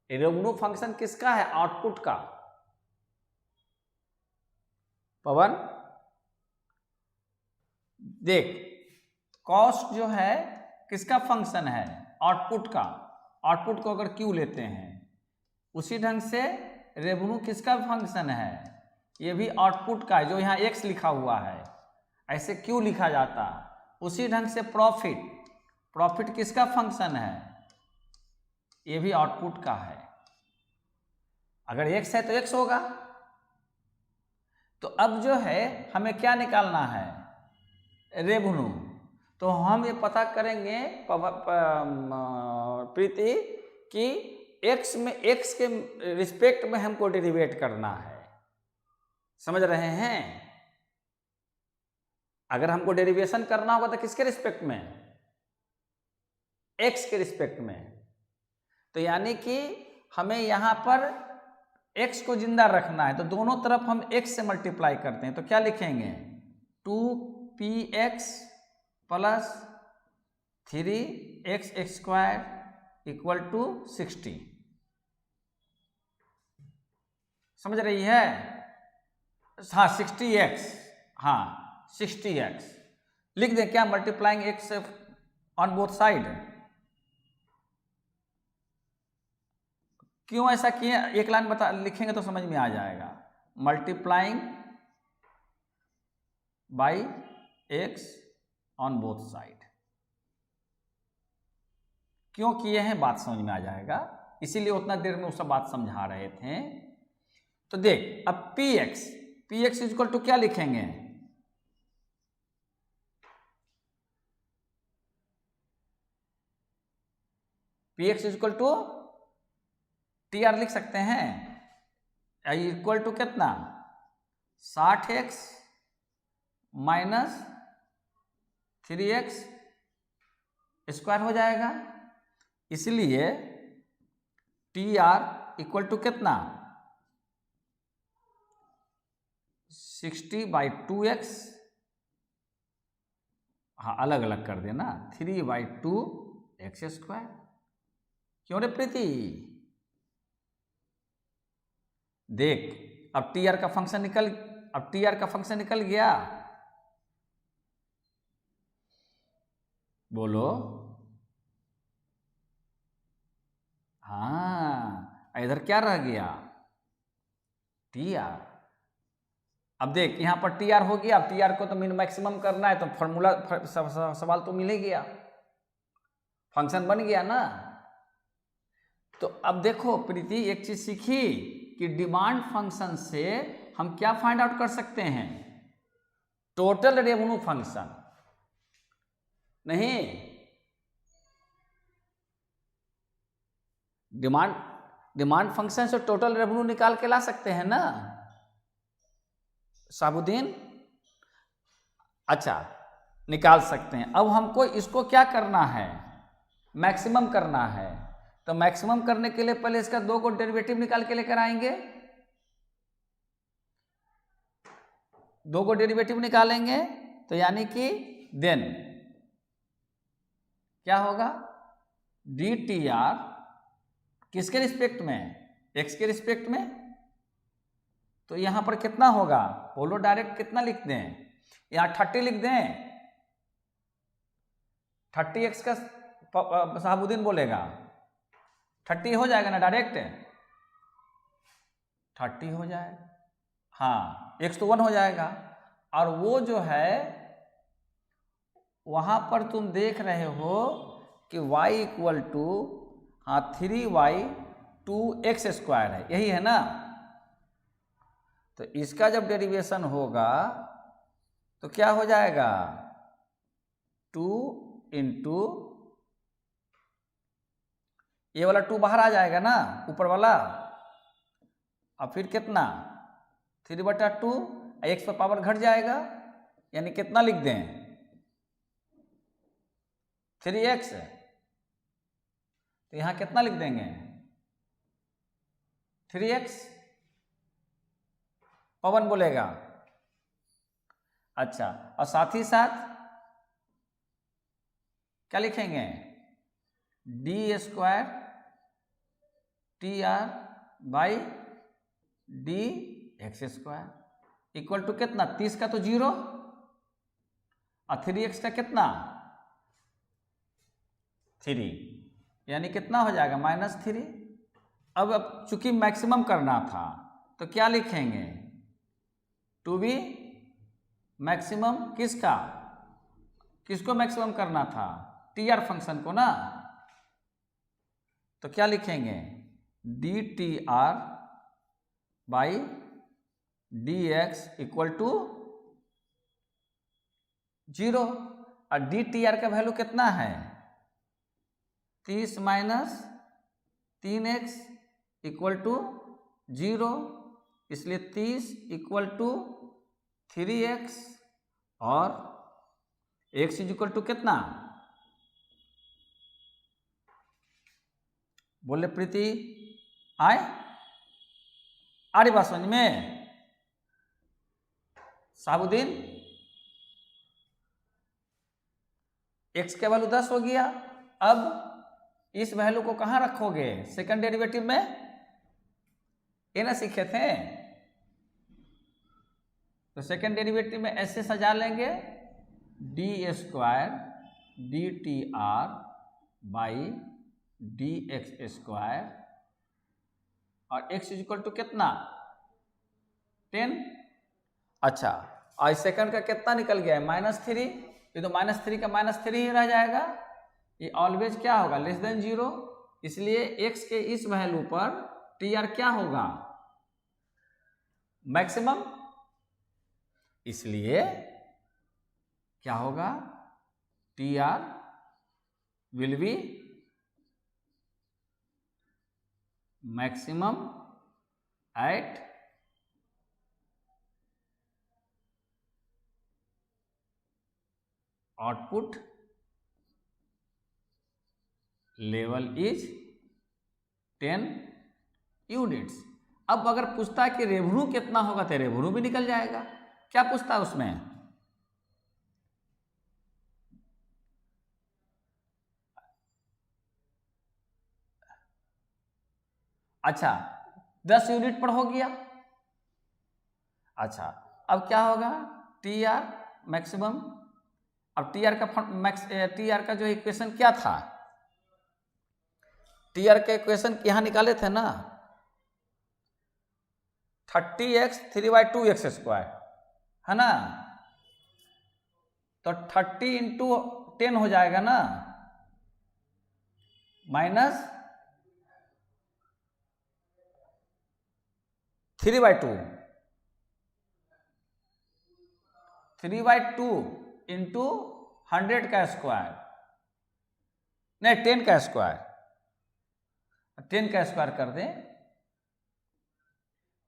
A: रेवेन्यू फंक्शन किसका है, आउटपुट का। पवन देख, कॉस्ट जो है किसका फंक्शन है, आउटपुट का। आउटपुट को अगर क्यू लेते हैं, उसी ढंग से रेवेन्यू किसका फंक्शन है, ये भी आउटपुट का है, जो यहाँ एक्स लिखा हुआ है ऐसे क्यू लिखा जाता। उसी ढंग से प्रॉफिट, प्रॉफिट किसका फंक्शन है, ये भी आउटपुट का है। अगर एक्स है तो एक्स होगा। तो अब जो है हमें क्या निकालना है, रेवेन्यू। तो हम ये पता करेंगे प्रीति कि एक्स में, एक्स के रिस्पेक्ट में हमको डेरिवेट करना है, समझ रहे हैं। अगर हमको डेरिवेशन करना होगा तो किसके रिस्पेक्ट में, एक्स के रिस्पेक्ट में। तो यानी कि हमें यहां पर x को जिंदा रखना है, तो दोनों तरफ हम x से मल्टीप्लाई करते हैं। तो क्या लिखेंगे, 2px plus 3x² equal to 60। समझ रही है, हाँ 60x, हाँ 60x लिख दें क्या, multiplying x on both side. क्यों ऐसा किए, एक लाइन बता लिखेंगे तो समझ में आ जाएगा। Multiplying by x on both side, क्यों किए हैं बात समझ में आ जाएगा, इसीलिए उतना देर में वो सब बात समझा रहे थे। तो देख, अब px इक्वल टू क्या लिखेंगे, P X equal to T R लिख सकते हैं, इक्वल टू कितना 60x माइनस 3x स्क्वायर हो जाएगा। इसलिए टी आर इक्वल टू कितना 60/2x, हाँ अलग अलग कर देना, 3/2x²। क्यों रे प्रीति? देख अब टी आर का फंक्शन निकल गया। बोलो हाँ, इधर क्या रह गया टी आर। अब देख यहाँ पर टी आर हो गया, अब टी आर को तो मैक्सिमम करना है तो फॉर्मूला सवाल तो मिल ही गया, फंक्शन बन गया ना। तो अब देखो प्रीति एक चीज सीखी कि डिमांड फंक्शन से हम क्या फाइंड आउट कर सकते हैं, टोटल रेवेन्यू फंक्शन। नहीं, डिमांड फंक्शन से टोटल रेवेन्यू निकाल के ला सकते हैं ना साबुद्दीन? अच्छा निकाल सकते हैं। अब हमको इसको क्या करना है, मैक्सिमम करना है। तो मैक्सिमम करने के लिए पहले इसका 2 को डेरिवेटिव निकाल के लेकर आएंगे, 2 को डेरिवेटिव निकालेंगे तो यानी कि देन क्या होगा डी टी आर किसके रिस्पेक्ट में, एक्स के रिस्पेक्ट में। तो यहां पर कितना होगा, बोलो डायरेक्ट कितना लिख दें, यहां 30 लिख दें, 30x का साबुद्दीन बोलेगा 30 हो जाएगा ना, डायरेक्ट 30 हो जाएगा, हाँ x तो 1 हो जाएगा। और वो जो है वहां पर तुम देख रहे हो कि y इक्वल टू हाँ 3y/2x² है, यही है ना। तो इसका जब डेरिवेशन होगा तो क्या हो जाएगा 2 इंटू ये वाला 2 बाहर आ जाएगा ना ऊपर वाला, और फिर कितना 3/2 x पर पावर घट जाएगा, यानी कितना लिख दें 3x। तो यहां कितना लिख देंगे 3x, पवन बोलेगा। अच्छा और साथ ही साथ क्या लिखेंगे d² TR/dx² इक्वल टू कितना 30 का तो 0 और 3x का कितना 3, यानी कितना हो जाएगा -3। अब चूंकि मैक्सिमम करना था तो क्या लिखेंगे टू बी मैक्सिमम किसको मैक्सिमम करना था, टी आर फंक्शन को ना। तो क्या लिखेंगे dTR/dx इक्वल टू 0। और dTR का वैल्यू कितना है 30 माइनस 3x इक्वल टू 0, इसलिए 30 इक्वल टू 3x और x इक्वल टू कितना, बोले प्रीति आए आ रही बात समझ में साबुद्दीन। x का वैल्यू 10 हो गया। अब इस वैल्यू को कहां रखोगे सेकंड डेरिवेटिव में, ये ना सीखे थे। तो सेकंड डेरिवेटिव में ऐसे सजा लेंगे d² dTR/dx² और x इक्वल टू कितना 10। अच्छा और सेकंड का कितना निकल गया है -3, ये तो -3 का -3 ही रह जाएगा। ये ऑलवेज क्या होगा लेस देन 0, इसलिए x के इस वैल्यू पर TR क्या होगा मैक्सिमम, इसलिए क्या होगा TR will be maximum at output level is 10 units. अब अगर पूछता है कि रेवेन्यू कितना होगा तो रेवेन्यू भी निकल जाएगा। क्या पूछता है उसमें? अच्छा 10 यूनिट पर हो गया। अच्छा अब क्या होगा? T R maximum. अब टी आर का जो इक्वेशन क्या था? टी आर का इक्वेशन यहाँ निकाले थे ना, 30x 3/2x² है ना। तो 30 इंटू 10 हो जाएगा ना, माइनस 3/2 इंटू 100 का स्क्वायर, नहीं 10 का स्क्वायर, 10 का स्क्वायर कर दें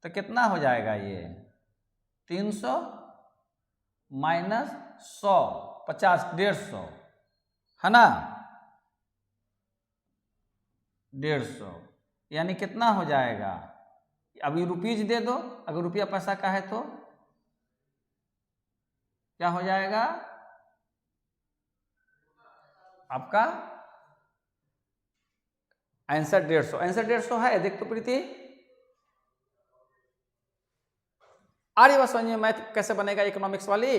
A: तो कितना हो जाएगा? ये 300 माइनस 100 50 150 है ना, 150 यानी कितना हो जाएगा? अभी रुपीज दे दो, अगर रुपया पैसा का है तो क्या हो जाएगा आपका? आंसर 150। आंसर 150 है, देख तो प्रीति। आ रही बात समझ में? मैथ कैसे बनेगा इकोनॉमिक्स वाली?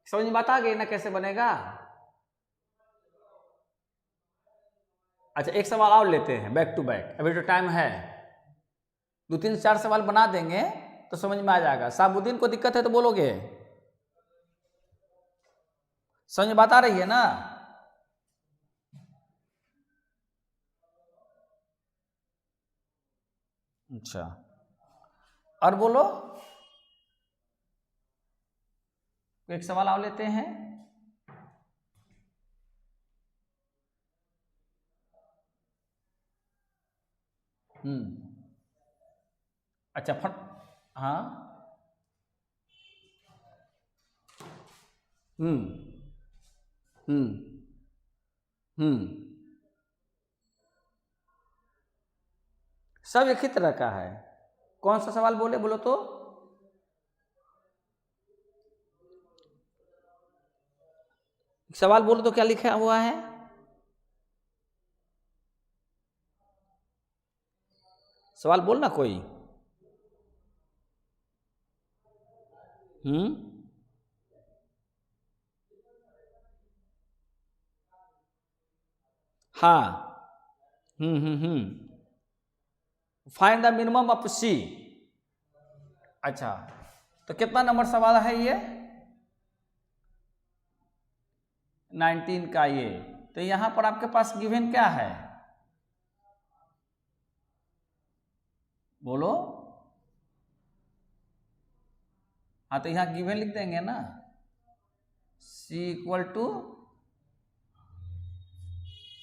A: समझ में बात आ गई ना कैसे बनेगा? अच्छा एक सवाल और लेते हैं बैक टू बैक, अभी तो टाइम है। 2-3-4 सवाल बना देंगे तो समझ में आ जाएगा। साबुद्दीन को दिक्कत है तो बोलोगे? समझ में बात आ रही है ना? अच्छा और बोलो, एक सवाल और लेते हैं। अच्छा फट, हाँ सब एक ही तरह का है। कौन सा सवाल बोले, बोलो तो? सवाल बोलो तो क्या लिखा हुआ है? सवाल बोलना कोई। हाँ फाइंड द मिनिमम ऑफ सी। अच्छा तो कितना नंबर सवाल है ये? 19 का ये। तो यहां पर आपके पास गिवन क्या है बोलो? हाँ तो यहां गिवन लिख देंगे ना, c equal to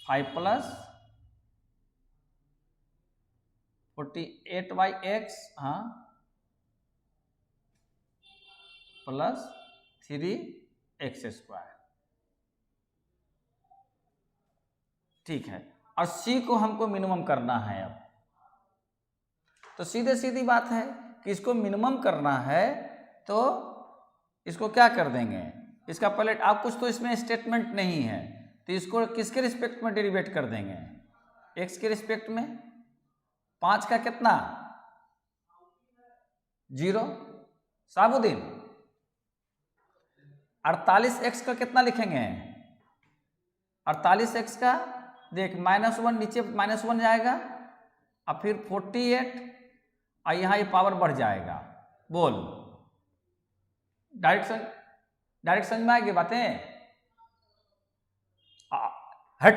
A: 5 plus 48/x हाँ प्लस 3x²। ठीक है, और c को हमको मिनिमम करना है। अब तो सीधे सीधी बात है कि इसको मिनिमम करना है तो इसको क्या कर देंगे? इसका पहले आप कुछ तो इसमें स्टेटमेंट नहीं है तो इसको किसके रिस्पेक्ट में डेरिवेट कर देंगे? x के रिस्पेक्ट में। 5 का कितना? 0। साबुद्दीन 48x का कितना लिखेंगे? 48x का देख -1 नीचे -1 जाएगा और फिर 48 और यहाँ ये पावर बढ़ जाएगा। बोल डायरेक्ट समझ में आएगी बातें? हट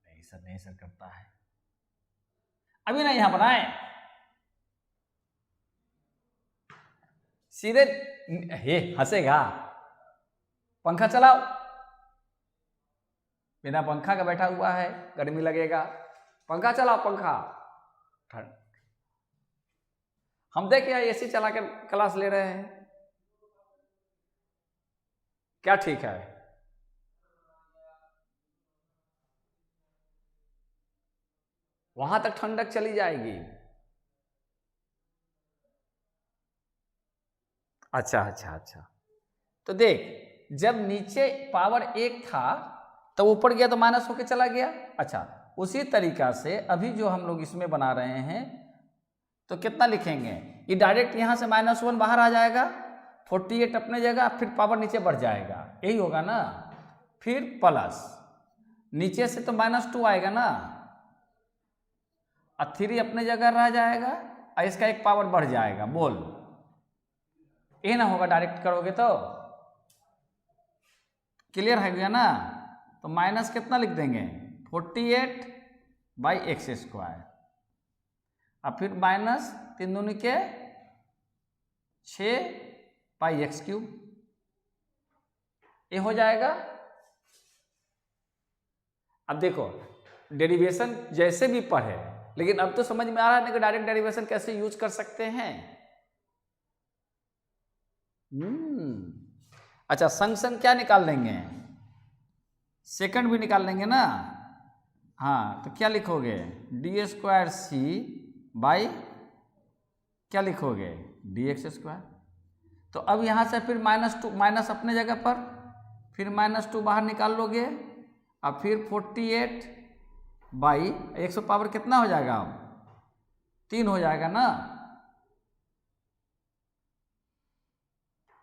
A: नहीं सर करता है अभी ना यहां बनाए सीधे। हे हंसेगा, पंखा चलाओ बिना पंखा का बैठा हुआ है, गर्मी लगेगा। पंखा चलाओ, पंखा ठंड। हम देख यार एसी चला कर क्लास ले रहे हैं, क्या ठीक है? वहां तक ठंडक चली जाएगी। अच्छा अच्छा अच्छा, तो देख जब नीचे पावर 1 था तो ऊपर गया तो माइनस होके चला गया। अच्छा, उसी तरीका से अभी जो हम लोग इसमें बना रहे हैं तो कितना लिखेंगे, ये डायरेक्ट यहाँ से -1 बाहर आ जाएगा, 48 अपने जगह, फिर पावर नीचे बढ़ जाएगा, यही होगा ना। फिर प्लस नीचे से तो -2 आएगा ना, और 3 अपने जगह रह जाएगा, और इसका एक पावर बढ़ जाएगा। बोल ये ना होगा, डायरेक्ट करोगे तो क्लियर है गया ना। तो माइनस कितना लिख देंगे, 48/x², और फिर माइनस 3 दूनी के 6πx³, ये हो जाएगा। अब देखो डेरिवेशन जैसे भी पढ़े, लेकिन अब तो समझ में आ रहा है कि डायरेक्ट डेरिवेशन कैसे यूज कर सकते हैं। अच्छा, संग संग क्या निकाल लेंगे, सेकंड भी निकाल लेंगे ना। हाँ, तो क्या लिखोगे, d²c बाई क्या लिखोगे, dx²। तो अब यहाँ से फिर -2, माइनस अपने जगह पर, फिर -2 बाहर निकाल लोगे, और फिर 48/100 पावर कितना हो जाएगा, अब 3 हो जाएगा ना।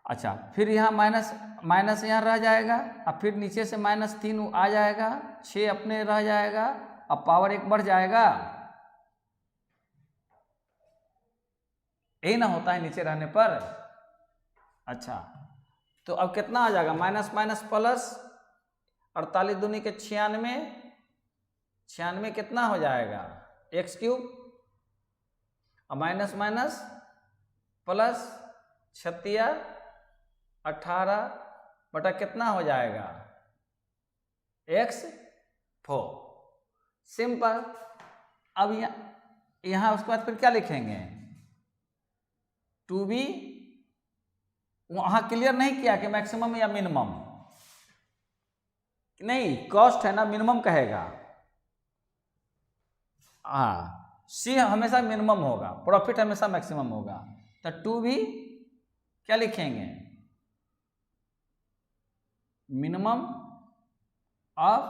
A: अच्छा, फिर यहाँ माइनस यहाँ रह जाएगा, और फिर नीचे से -3 आ जाएगा, 6 अपने रह जाएगा, अब पावर 1 बढ़ जाएगा। यही ना होता है नीचे रहने पर। अच्छा, तो अब कितना आ जाएगा, माइनस माइनस प्लस, 48 दूनी के 96, 96 कितना हो जाएगा, x³, और माइनस माइनस प्लस 36 18 बटा कितना हो जाएगा, x4। सिंपल। अब यहाँ उसके बाद फिर क्या लिखेंगे, 2b, वहां क्लियर नहीं किया कि मैक्सिमम या मिनिमम, नहीं कॉस्ट है ना, मिनिमम कहेगा। हाँ, सी हमेशा मिनिमम होगा, प्रॉफिट हमेशा मैक्सिमम होगा। तो 2b क्या लिखेंगे, minimum of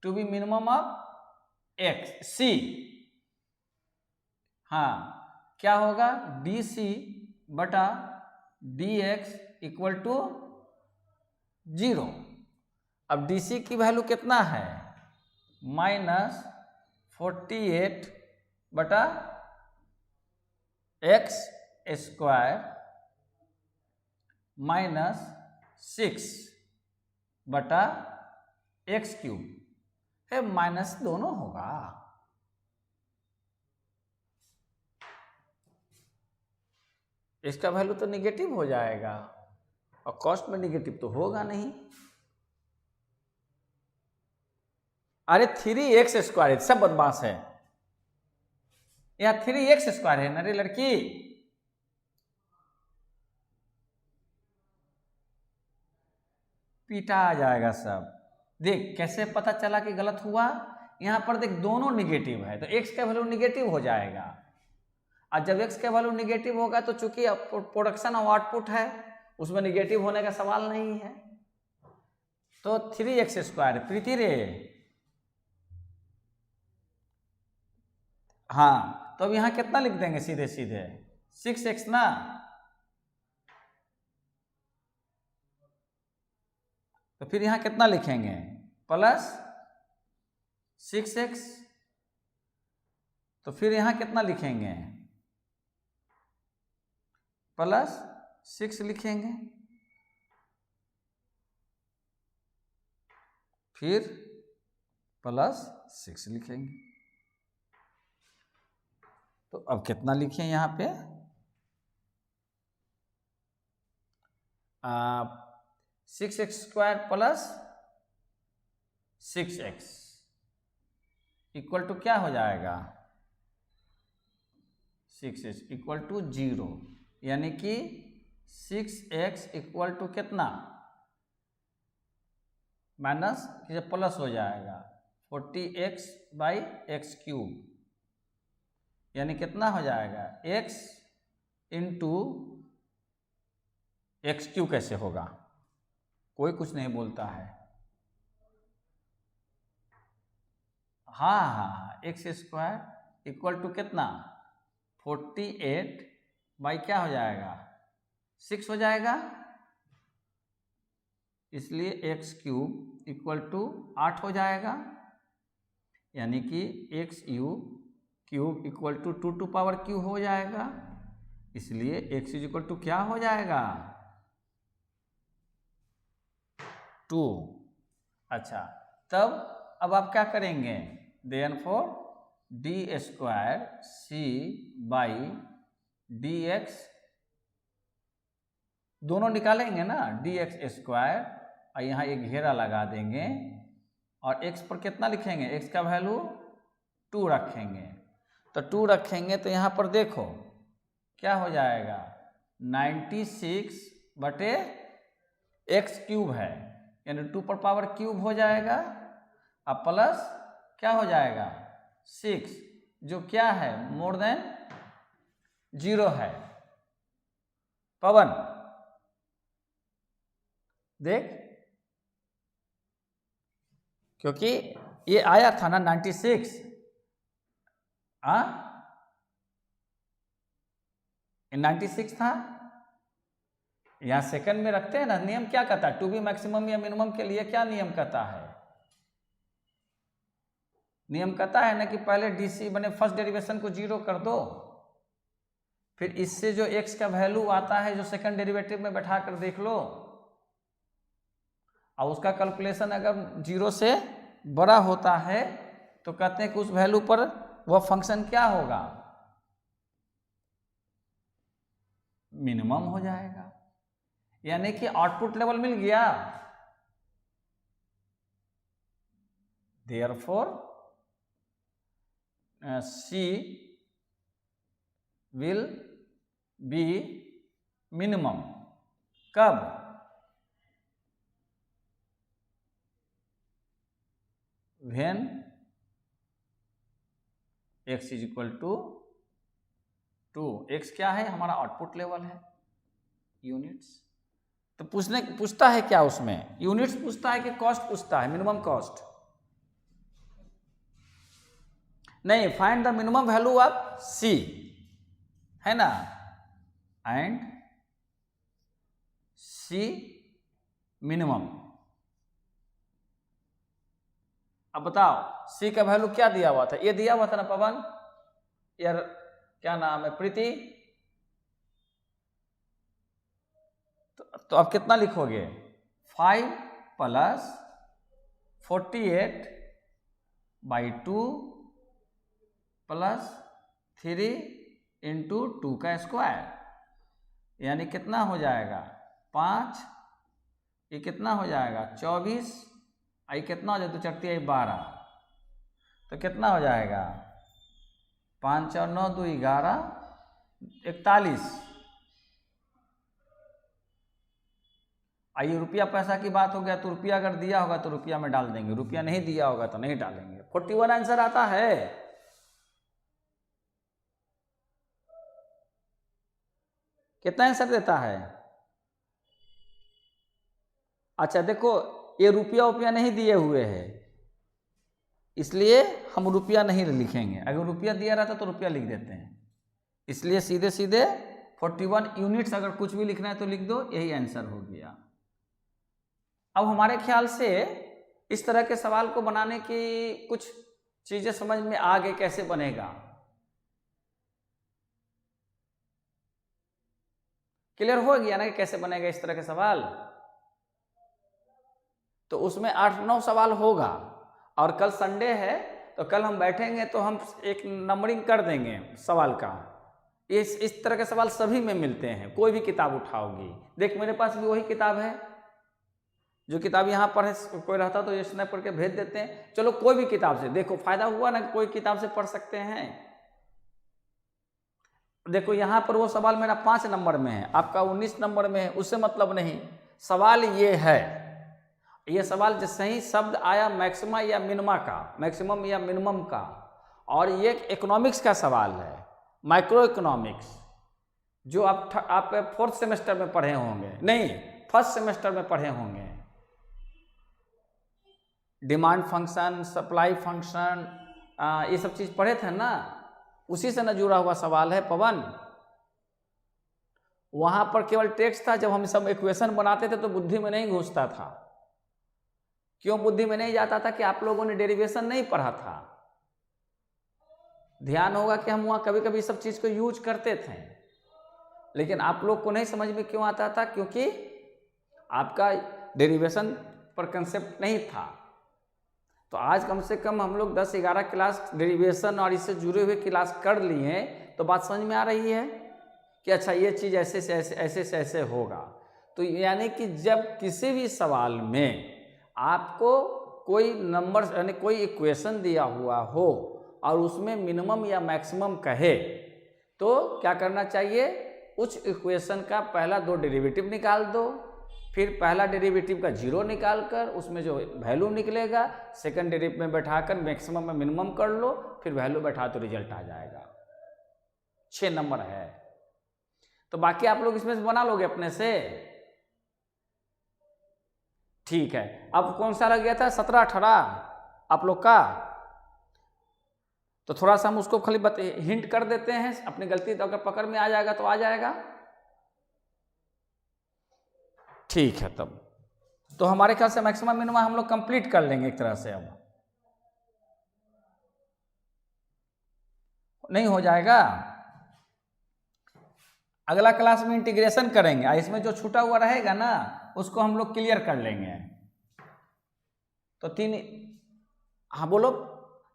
A: 2b minimum of x c। हाँ, क्या होगा, dc बटा dx = 0। अब dc की वैल्यू कितना है, -48 बटा x² -6 बटा x³ है, माइनस दोनों होगा। इसका वैल्यू तो निगेटिव हो जाएगा, और कॉस्ट में निगेटिव तो होगा नहीं। अरे 3x² सब बदमाश है, यहाँ 3x² है ना रे लड़की। पीटा आ जाएगा सब। देख कैसे पता चला कि गलत हुआ, यहाँ पर देख दोनों निगेटिव है, तो x का वैल्यू निगेटिव हो जाएगा, और जब x का वैल्यू निगेटिव होगा तो चूंकि प्रोडक्शन और आउटपुट है, उसमें निगेटिव होने का सवाल नहीं है। तो 3x² प्रीति रे, हाँ, तो अब यहाँ कितना लिख देंगे, सीधे सीधे 6x ना। तो फिर यहाँ कितना लिखेंगे, प्लस 6x। तो फिर यहाँ कितना लिखेंगे, प्लस 6 लिखेंगे, फिर प्लस 6 लिखेंगे। तो अब कितना लिखें यहाँ पे, 6x² plus 6x equal to क्या हो जाएगा, 6x इक्वल टू 0, यानी कि 6x इक्वल टू कितना, माइनस प्लस हो जाएगा 40x/x³, यानी कितना हो जाएगा, x इंटू x³ कैसे होगा, कोई कुछ नहीं बोलता है। हाँ, x² इक्वल टू कितना, 48 क्या हो जाएगा, 6 हो जाएगा, इसलिए x³ इक्वल टू 8 हो जाएगा, यानी कि x³ equal to 2 to power q हो जाएगा, इसलिए x इक्वल टू क्या हो जाएगा, 2। अच्छा, तब अब आप क्या करेंगे, देयरफॉर d²c/dx दोनों निकालेंगे ना, dx² और यहाँ एक घेरा लगा देंगे और x पर कितना लिखेंगे, x का वैल्यू 2 रखेंगे, तो 2 रखेंगे तो यहाँ पर देखो क्या हो जाएगा, 96/x³ है, यानी 2 पर पावर क्यूब हो जाएगा, अब प्लस क्या हो जाएगा 6, जो क्या है मोर देन 0 है। पवन देख, क्योंकि ये आया था ना 96, हाँ 96 था, यहाँ सेकंड में रखते हैं ना, नियम क्या कहता है, टू बी मैक्सिमम या मिनिमम के लिए क्या नियम कहता है, नियम कहता है ना कि पहले डीसी बने फर्स्ट डेरिवेशन को 0 कर दो, फिर इससे जो x का वैल्यू आता है जो सेकंड डेरिवेटिव में बैठा कर देख लो, और उसका कैलकुलेशन अगर 0 से बड़ा होता है तो कहते हैं कि उस वैल्यू पर वह फंक्शन क्या होगा, मिनिमम हो जाएगा, यानी कि आउटपुट लेवल मिल गया। Therefore C will be minimum कब, when x is equal to 2, x क्या है, हमारा आउटपुट लेवल है, यूनिट्स। तो पूछता है क्या उसमें, यूनिट्स पूछता है कि कॉस्ट पूछता है, मिनिमम कॉस्ट नहीं, find the minimum value of C है ना, एंड C मिनिमम। अब बताओ C का वैल्यू क्या दिया हुआ था, ये दिया हुआ था ना पवन, यार क्या नाम है, प्रीति, तो अब कितना लिखोगे, 5 + 48/2 + 3 × 2 का स्क्वायर, यानी कितना हो जाएगा 5, ये कितना हो जाएगा 24, आई कितना हो जाएगा 2 × 4 = 12, तो कितना हो जाएगा 5 और 9 = 2 = 11, 41। आइए रुपया पैसा की बात हो गया, तो रुपया अगर दिया होगा तो रुपया में डाल देंगे, रुपया नहीं दिया होगा तो नहीं डालेंगे। 41 आंसर आता है। कितना आंसर देता है, अच्छा देखो ये रुपया नहीं दिए हुए हैं, इसलिए हम रुपया नहीं लिखेंगे, अगर रुपया दिया रहता तो रुपया लिख देते हैं, इसलिए सीधे सीधे 41 यूनिट्स अगर कुछ भी लिखना है तो लिख दो, यही आंसर हो गया। अब हमारे ख्याल से इस तरह के सवाल को बनाने की कुछ चीजें समझ में आ गई, कैसे बनेगा, क्लियर हो गया ना कि कैसे बनेगा इस तरह के सवाल। तो उसमें 8-9 सवाल होगा, और कल संडे है तो कल हम बैठेंगे तो हम एक नंबरिंग कर देंगे सवाल का। इस तरह के सवाल सभी में मिलते हैं, कोई भी किताब उठाओगी, देख मेरे पास भी वही किताब है, जो किताब यहाँ पर है कोई रहता तो ये स्नैप करके भेज देते हैं। चलो कोई भी किताब से, देखो फायदा हुआ ना, कोई किताब से पढ़ सकते हैं। देखो यहाँ पर वो सवाल मेरा 5 नंबर में है, आपका 19 नंबर में है, उससे मतलब नहीं। सवाल ये है, ये सवाल जो सही शब्द आया मैक्सिमा या मिनिमा का, मैक्सिमम या मिनिमम का, और ये इकोनॉमिक्स का सवाल है, माइक्रो इकोनॉमिक्स, जो आप 4th सेमेस्टर में पढ़े होंगे, नहीं 1st सेमेस्टर में पढ़े होंगे। डिमांड फंक्शन, सप्लाई फंक्शन, ये सब चीज़ पढ़े थे ना, उसी से न जुड़ा हुआ सवाल है पवन। वहाँ पर केवल टेक्स्ट था, जब हम सब इक्वेशन बनाते थे तो बुद्धि में नहीं घुसता था। क्यों बुद्धि में नहीं जाता था? कि आप लोगों ने डेरिवेशन नहीं पढ़ा था। ध्यान होगा कि हम वहाँ कभी कभी सब चीज़ को यूज करते थे, लेकिन आप लोग को नहीं समझ में क्यों आता था? क्योंकि आपका डेरिवेशन पर कंसेप्ट नहीं था। तो आज कम से कम हम लोग 10-11 क्लास डेरिवेशन और इससे जुड़े हुए क्लास कर लिए हैं, तो बात समझ में आ रही है कि अच्छा ये चीज़ ऐसे से ऐसे होगा। तो यानी कि जब किसी भी सवाल में आपको कोई नंबर यानी कोई इक्वेशन दिया हुआ हो और उसमें मिनिमम या मैक्सिमम कहे, तो क्या करना चाहिए? उस इक्वेशन का पहला 2 डेरिवेटिव निकाल दो, फिर पहला डेरिवेटिव का 0 निकाल कर उसमें जो वैल्यू निकलेगा सेकंड डेरिवेटिव में बैठाकर मैक्सिमम में मिनिमम कर लो, फिर वैल्यू बैठा तो रिजल्ट आ जाएगा। 6 नंबर है। तो बाकी आप लोग इसमें से बना लोगे अपने से, ठीक है। अब कौन सा लग गया था? 17-18 आप लोग का। तो थोड़ा सा हम उसको खाली हिंट कर देते हैं, अपनी गलती तो अगर पकड़ में आ जाएगा तो आ जाएगा, ठीक है। तब तो हमारे ख्याल से मैक्सिमम मिनिमम हम लोग कंप्लीट कर लेंगे एक तरह से। अब नहीं हो जाएगा, अगला क्लास में इंटीग्रेशन करेंगे, इसमें जो छूटा हुआ रहेगा ना उसको हम लोग क्लियर कर लेंगे। तो 3, हाँ बोलो।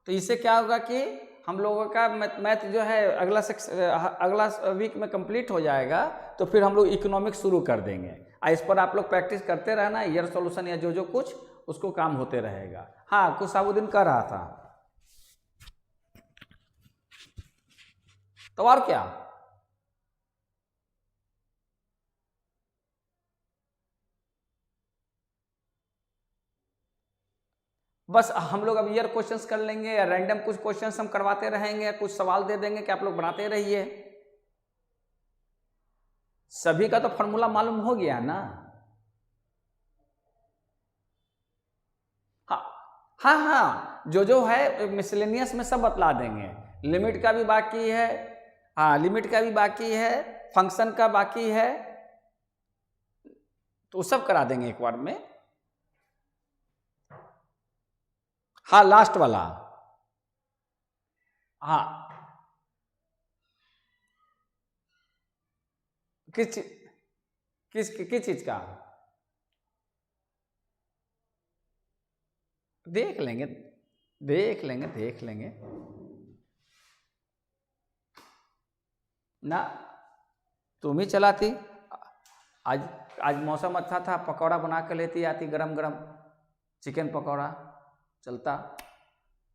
A: तो इससे क्या होगा कि हम लोगों का मैथ जो है अगला वीक में कंप्लीट हो जाएगा, तो फिर हम लोग इकोनॉमिक्स शुरू कर देंगे। इस पर आप लोग प्रैक्टिस करते रहना, ईयर सॉल्यूशन या जो कुछ उसको काम होते रहेगा। हाँ, कुछ साबुद्दीन कर रहा था, तो और क्या? बस हम लोग अब ईयर क्वेश्चंस कर लेंगे, या रैंडम कुछ क्वेश्चंस हम करवाते रहेंगे, कुछ सवाल दे देंगे कि आप लोग बनाते रहिए। सभी का तो फॉर्मूला मालूम हो गया ना? हाँ हाँ, जो है मिसलेनियस में सब बतला देंगे। लिमिट का भी बाकी है, हाँ लिमिट का भी बाकी है, फंक्शन का बाकी है, तो सब करा देंगे एक बार में। हाँ लास्ट वाला, हाँ किस चीज का? देख लेंगे ना, तुम ही चलाती। आज मौसम अच्छा था, पकौड़ा बना कर लेती आती, गरम गरम चिकन पकौड़ा चलता,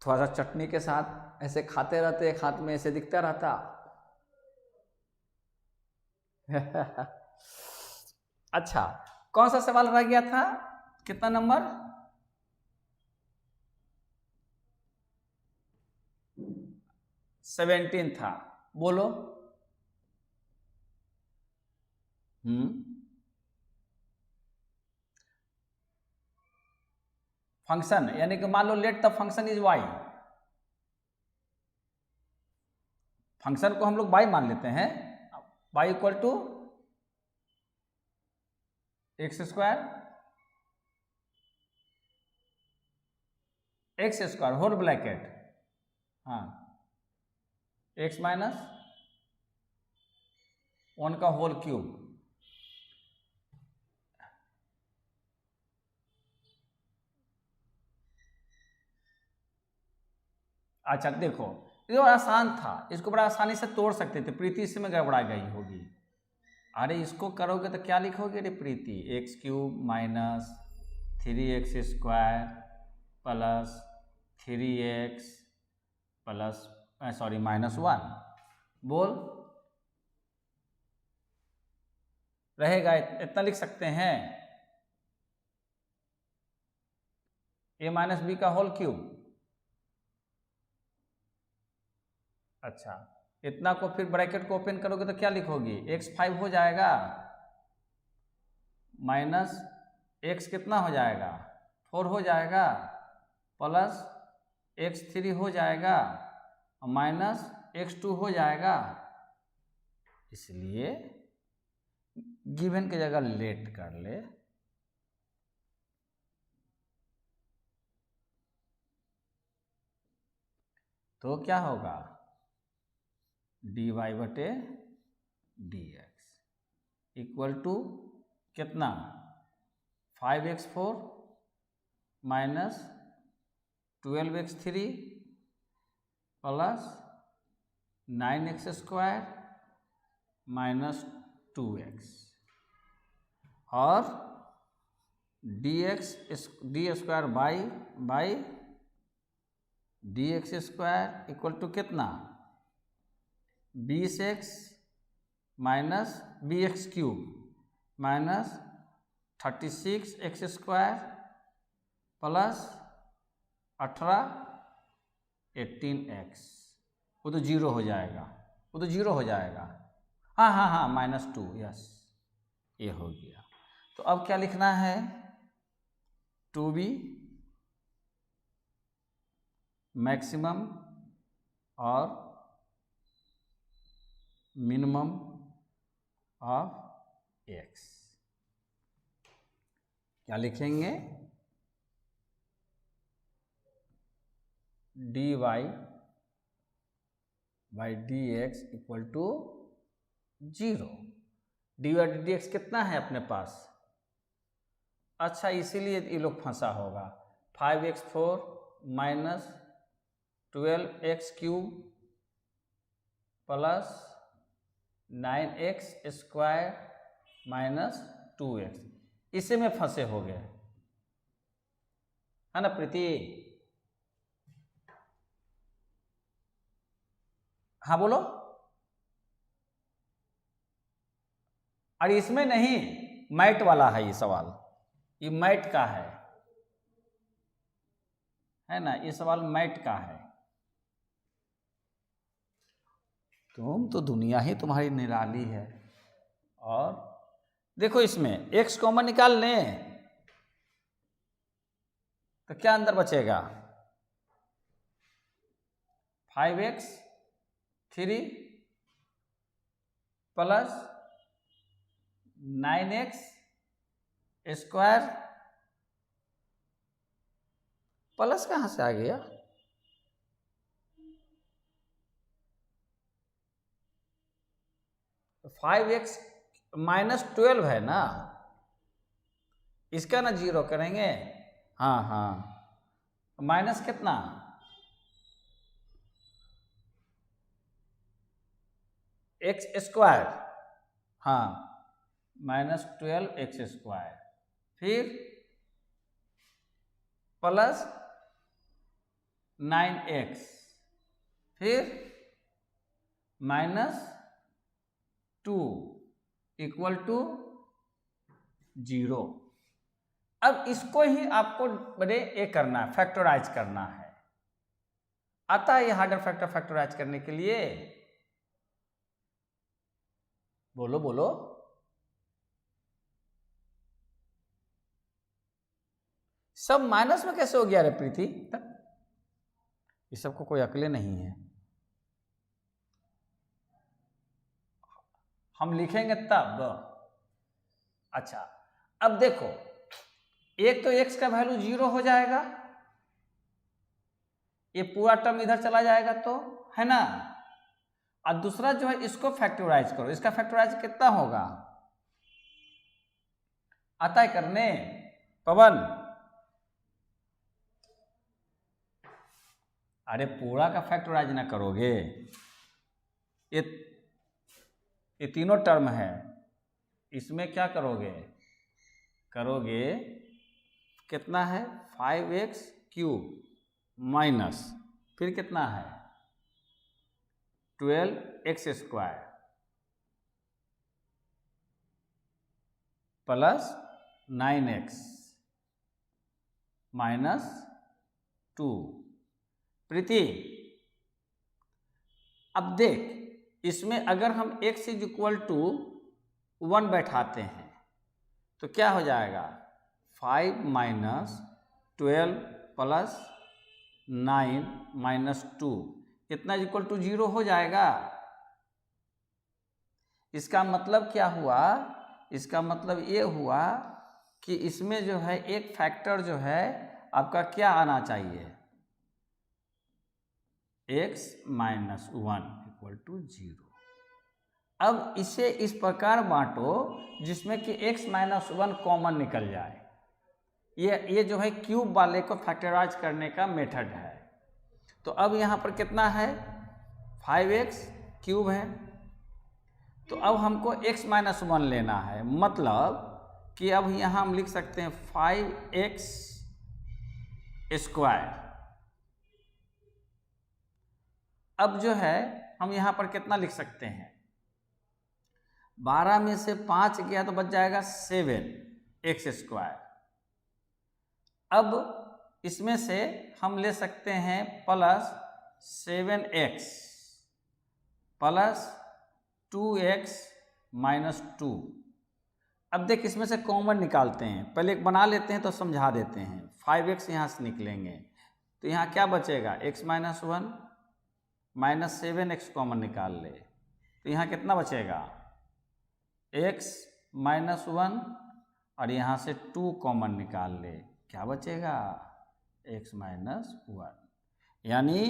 A: थोड़ा सा चटनी के साथ, ऐसे खाते रहते, एक हाथ में ऐसे दिखता रहता। अच्छा, कौन सा सवाल रह गया था? कितना नंबर? 17 था, बोलो। फंक्शन यानी कि मान लो let the function is Y, function को हम लोग वाई मान लेते हैं, Y equal to x² whole bracket, हाँ x - 1 का होल क्यूब। अच्छा देखो, ये आसान था, इसको बड़ा आसानी से तोड़ सकते थे, प्रीति इसमें गड़बड़ा गई होगी। अरे इसको करोगे तो क्या लिखोगे रे प्रीति? x³ - 3x² plus 3x plus -1 बोल रहेगा। इतना लिख सकते हैं, a माइनस बी का होल क्यूब। अच्छा, इतना को फिर ब्रैकेट को ओपन करोगे तो क्या लिखोगी, x5 हो जाएगा माइनस x कितना हो जाएगा 4 हो जाएगा प्लस x3 हो जाएगा माइनस x2 हो जाएगा। इसलिए गिवन की जगह लेट कर ले, तो क्या होगा dy/dx इक्वल टू कितना 5x4 minus 12x3 plus 9x² minus 2x और d² by dx² equal to कितना 20x minus bx³ minus 36x² plus 18x। वो तो जीरो हो जाएगा, वो तो जीरो हो जाएगा। हाँ -2, यस, ये हो गया। तो अब क्या लिखना है 2b मैक्सिमम और मिनिमम ऑफ x। क्या लिखेंगे dy/dx इक्वल टू 0। dy/dx कितना है अपने पास, अच्छा इसीलिए ये लोग फंसा होगा 5x4 minus 12x³ plus 9x² minus 2x, इसी में फंसे हो गए, है ना प्रीति? हाँ बोलो। अरे इसमें नहीं, मैट वाला है ये सवाल, ये मैट का है ना, ये सवाल मैट का है। तुम तो दुनिया ही तुम्हारी निराली है। और देखो इसमें x कॉमन निकाल लें तो क्या अंदर बचेगा 5x3 प्लस 9x² प्लस कहाँ से आ गया, तो 5x माइनस 12 है ना, इसका ना जीरो करेंगे। हाँ माइनस कितना x², हाँ -12x², फिर प्लस 9x, फिर -2 इक्वल टू 0। अब इसको ही आपको बड़े ये करना है, फैक्टराइज करना है। आता है ये हार्डर फैक्टर फैक्टराइज करने के लिए, बोलो बोलो। सब माइनस में कैसे हो गया रे प्रीति, ये सबको कोई अकले नहीं है। हम लिखेंगे तब। अच्छा अब देखो, एक तो x का वैल्यू 0 हो जाएगा, ये पूरा टर्म इधर चला जाएगा, तो है ना। और दूसरा जो है इसको फैक्टराइज करो, इसका फैक्टराइज कितना होगा, आता है करने पवन? अरे पूरा का फैक्टराइज ना करोगे, ये तीनों टर्म है, इसमें क्या करोगे कितना है 5x³ माइनस फिर कितना है 12x² प्लस 9x माइनस 2। प्रीति अब देख इसमें अगर हम x = 1 बैठाते हैं तो क्या हो जाएगा 5 माइनस 12 प्लस 9 माइनस 2 कितना = 0 हो जाएगा। इसका मतलब क्या हुआ, इसका मतलब ये हुआ कि इसमें जो है एक फैक्टर जो है आपका क्या आना चाहिए x - 1 = 0। अब इसे इस प्रकार बांटो जिसमें कि x - 1 कॉमन निकल जाए। ये जो है क्यूब वाले को फैक्टराइज करने का मेथड है। तो अब यहाँ पर कितना है 5x³ है, तो अब हमको x - 1 लेना है, मतलब कि अब यहाँ हम लिख सकते हैं 5x²। अब जो है हम यहाँ पर कितना लिख सकते हैं 12 में से 5 गया तो बच जाएगा 7x²। अब इसमें से हम ले सकते हैं plus 7x plus 2x minus 2। अब देख इसमें से कॉमन निकालते हैं, पहले एक बना लेते हैं तो समझा देते हैं। 5x यहाँ से निकलेंगे तो यहाँ क्या बचेगा x - 1 माइनस 7x कॉमन निकाल ले तो यहाँ कितना बचेगा x - 1 और यहाँ से 2 कॉमन निकाल ले क्या बचेगा x - 1, यानी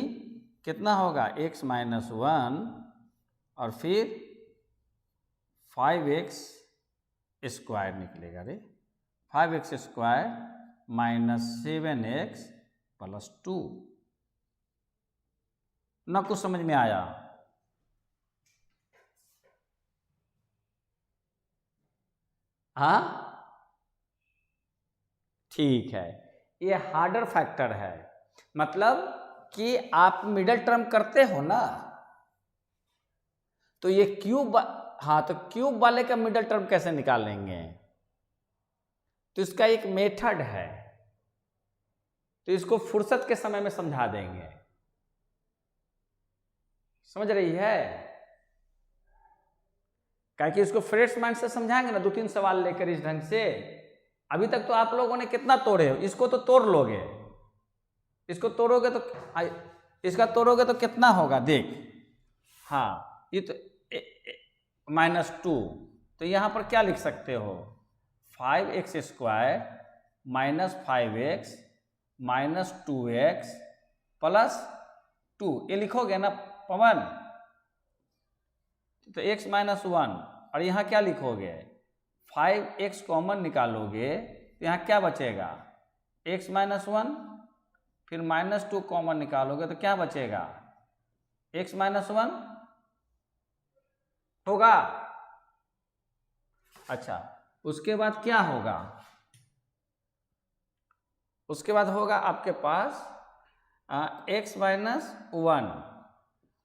A: कितना होगा x - 1 और फिर 5x² निकलेगा रे 5x² माइनस 7x प्लस 2। ना कुछ समझ में आया? हाँ ठीक है, ये हार्डर फैक्टर है, मतलब कि आप मिडिल टर्म करते हो ना तो ये क्यूब, हाँ तो क्यूब वाले का मिडिल टर्म कैसे निकालेंगे तो इसका एक मेथड है, तो इसको फुर्सत के समय में समझा देंगे। समझ रही है? क्या कि इसको फ्रेश माइंड से समझाएंगे ना 2-3 सवाल लेकर इस ढंग से। अभी तक तो आप लोगों ने कितना तोड़े हो, इसको तो तोड़ लोगे, इसको तोड़ोगे तो इसका तोड़ोगे तो कितना होगा देख, हाँ ये तो -2, तो यहाँ पर क्या लिख सकते हो 5x² minus 5x minus 2x plus 2, ये लिखोगे ना पवन, तो x - 1 और यहाँ क्या लिखोगे 5x कॉमन निकालोगे तो यहाँ क्या बचेगा x - 1 फिर -2 कॉमन निकालोगे तो क्या बचेगा x - 1 होगा। अच्छा उसके बाद क्या होगा, उसके बाद होगा आपके पास x - 1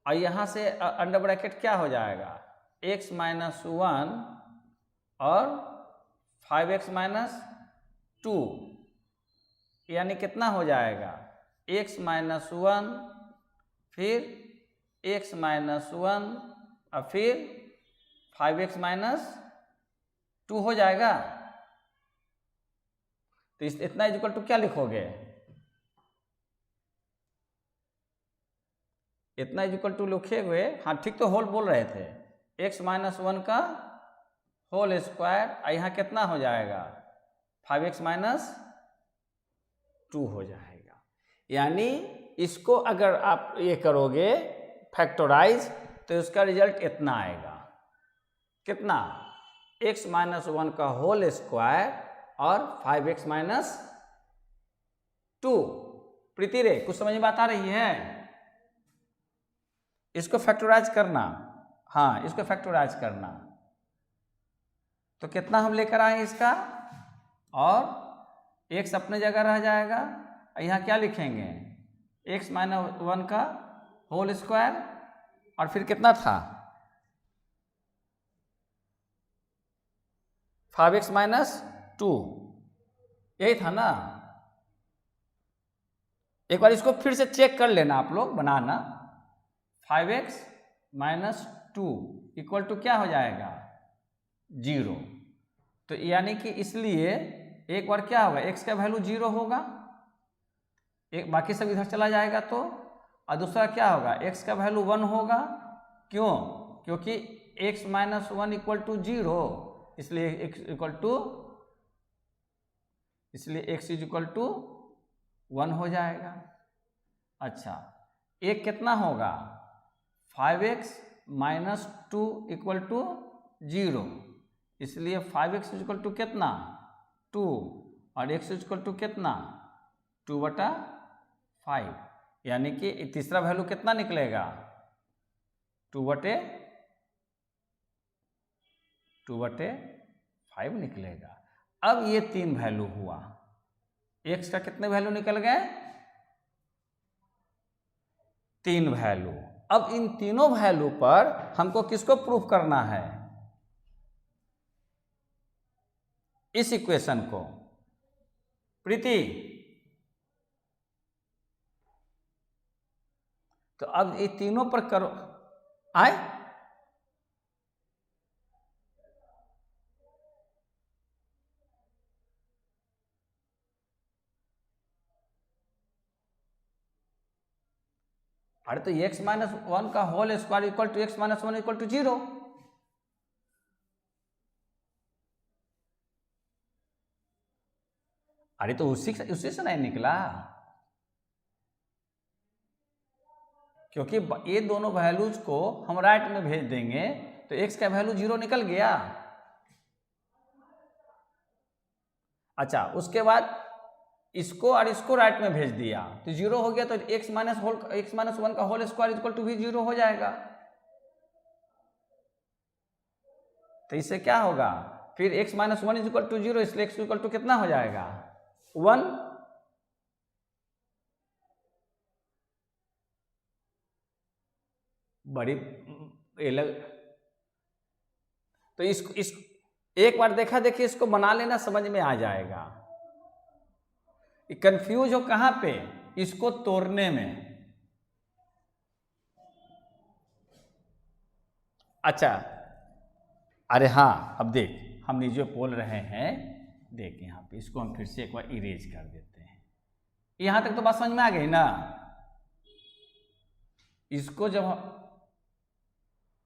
A: और यहाँ से अंडर ब्रैकेट क्या हो जाएगा x - 1 और 5x - 2, यानी कितना हो जाएगा x - 1 फिर x - 1 और फिर 5x - 2 हो जाएगा। तो इतना इक्वल टू क्या लिखोगे, इतना इक्वल टू लिखे हुए, हाँ ठीक तो होल बोल रहे थे, x - 1 का होल स्क्वायर और यहाँ कितना हो जाएगा 5x - 2 हो जाएगा। यानी इसको अगर आप ये करोगे फैक्टराइज तो इसका रिजल्ट इतना आएगा, कितना x - 1 का होल स्क्वायर और 5x - 2। प्रीति रे कुछ समझ में बात आ रही है? इसको फैक्टराइज करना, हाँ इसको फैक्टराइज करना तो कितना हम लेकर आए इसका, और x अपने जगह रह जाएगा, यहाँ क्या लिखेंगे, x माइनस 1 का होल स्क्वायर, और फिर कितना था 5x माइनस 2, यही था ना। एक बार इसको फिर से चेक कर लेना आप लोग, बनाना 5x माइनस 2 इक्वल टू क्या हो जाएगा 0। तो यानी कि इसलिए एक बार क्या होगा, x का वैल्यू 0 होगा, एक बाकी सब इधर चला जाएगा तो, और दूसरा क्या होगा, x का वैल्यू 1 होगा। क्यों, क्योंकि x माइनस 1 इक्वल टू 0, इसलिए x इक्वल टू, इसलिए x इज इक्वल टू 1 हो जाएगा। अच्छा, एक कितना होगा 5x माइनस 2 इक्वल टू 0, इसलिए 5x इक्वल टू कितना 2, और x इक्वल टू कितना 2/5, यानी कि तीसरा वैल्यू कितना निकलेगा 2/5 निकलेगा। अब ये 3 वैल्यू हुआ, x का कितने वैल्यू निकल गए 3 वैल्यू। अब इन तीनों वैल्यू पर हमको किसको प्रूफ करना है, इस इक्वेशन को। प्रीति, तो अब ये तीनों पर करो आए, अरे तो x माइनस 1 का whole square equal to x minus 1 equal to 0। अरे तो उसी से नहीं निकला, क्योंकि ये दोनों वैल्यूज को हम राइट में भेज देंगे तो x का वैल्यू 0 निकल गया। अच्छा, उसके बाद इसको और इसको राइट में भेज दिया तो 0 हो गया, तो x माइनस 1 का होल स्क्वायर इक्वल टू भी 0 हो जाएगा। तो इससे क्या होगा, फिर x minus 1 is equal to 0, इसलिए x इक्वल टू कितना हो जाएगा 1। बड़ी तो इस एक बार देखा देखिए, इसको बना लेना, समझ में आ जाएगा। कंफ्यूज हो कहां पे, इसको तोड़ने में। अच्छा, अरे हाँ, अब देख हम जो बोल रहे हैं, देख यहाँ पे इसको हम फिर से एक बार इरेज कर देते हैं। यहां तक तो बात समझ में आ गई ना। इसको जब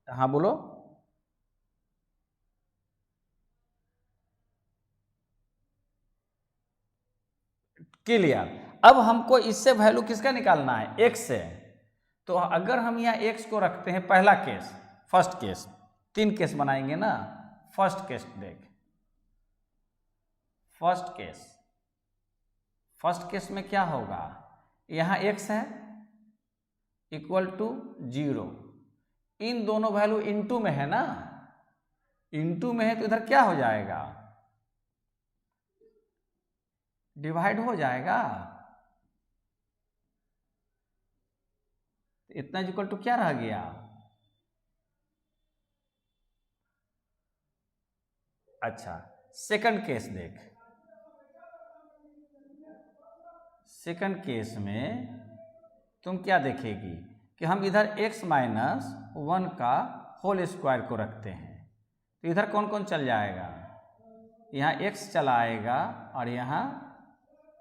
A: हाँ बोलो, क्लियर। अब हमको इससे वैल्यू किसका निकालना है, x से। तो अगर हम यहाँ x को रखते हैं, पहला केस, फर्स्ट केस, 3 केस बनाएंगे ना। फर्स्ट केस देख, फर्स्ट केस में क्या होगा, यहाँ x है इक्वल टू 0, इन दोनों वैल्यू इनटू में है ना, इनटू में है तो इधर क्या हो जाएगा डिवाइड हो जाएगा। इतना इक्वल टू क्या रह गया, अच्छा सेकंड केस देख, सेकंड केस में तुम क्या देखेगी कि हम इधर x माइनस 1 का होल स्क्वायर को रखते हैं, तो इधर कौन कौन चल जाएगा, यहाँ x चला आएगा और यहाँ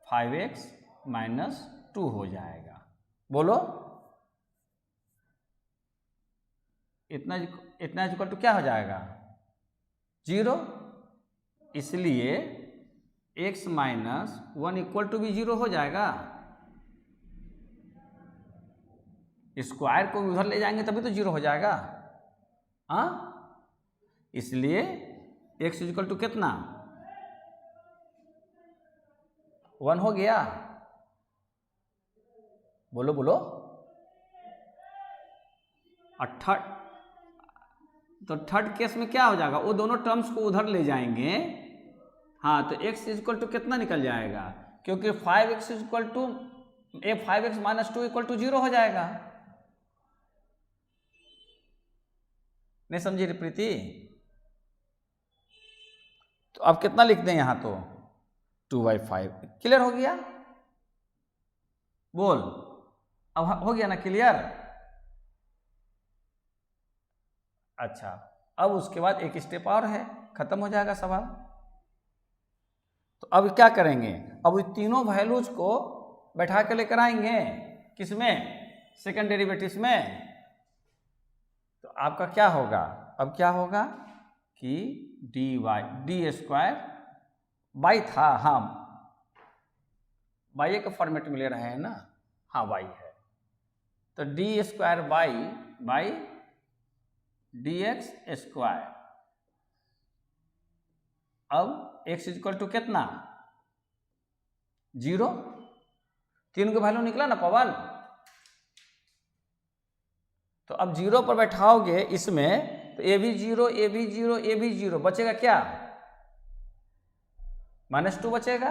A: 5x माइनस 2 हो जाएगा। बोलो, इतना इक्वल टू क्या हो जाएगा 0, इसलिए x माइनस 1 इक्वल टू भी 0 हो जाएगा। स्क्वायर को उधर ले जाएंगे तभी तो 0 हो जाएगा। हाँ, इसलिए x इक्वल टू कितना 1 हो गया। बोलो बोलो, तो थर्ड केस में क्या हो जाएगा, वो दोनों टर्म्स को उधर ले जाएंगे, हाँ, तो x इक्वल टू कितना निकल जाएगा, क्योंकि 5x equal to 5x minus 2 equal to 0 हो जाएगा। नहीं समझी रे प्रीति? तो अब कितना लिख दें यहाँ, तो 2/5 क्लियर हो गया? बोल, अब हो गया ना क्लियर? अच्छा, अब उसके बाद एक स्टेप और है, खत्म हो जाएगा सवाल। तो अब क्या करेंगे, अब इस तीनों वैल्यूज को बैठा के लेकर आएंगे किसमें, सेकंड डेरिवेटिव्स में। तो आपका क्या होगा, अब क्या होगा कि डी स्क्वायर बाई था, हाँ बाई के फॉर्मेट में ले रहे हैं ना, हाँ बाई है, तो D square by D x square. अब x इक्वल टू कितना, 0, तीन का वैल्यू निकला ना पवन। तो अब 0 पर बैठाओगे इसमें, तो ए भी 0, ए भी 0, ए भी 0, बचेगा क्या, -2 बचेगा।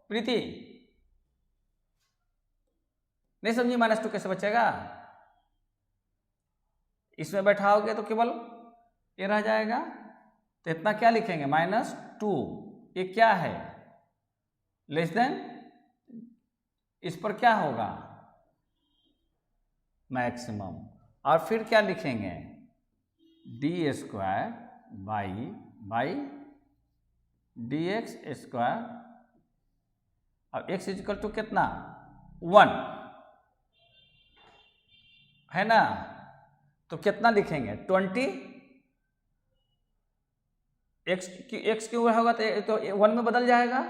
A: प्रीति नहीं समझी, -2 कैसे बचेगा? इसमें बैठाओगे तो केवल ये रह जाएगा, तो इतना क्या लिखेंगे, -2, ये क्या है, लेस देन, इस पर क्या होगा, मैक्सिमम। और फिर क्या लिखेंगे, D square by D x square. अब x इक्वल टू कितना, 1 है ना, तो कितना लिखेंगे, 20, x क्यों होगा, तो 1 में बदल जाएगा,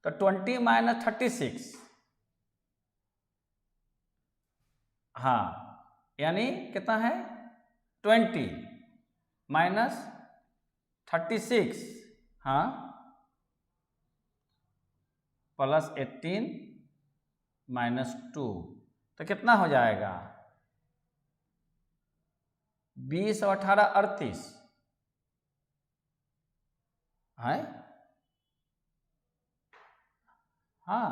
A: तो 20 माइनस 36, हाँ यानी कितना है, 20 माइनस 36, हाँ प्लस 18 माइनस 2, तो कितना हो जाएगा, 20 और 18 38 है, हाँ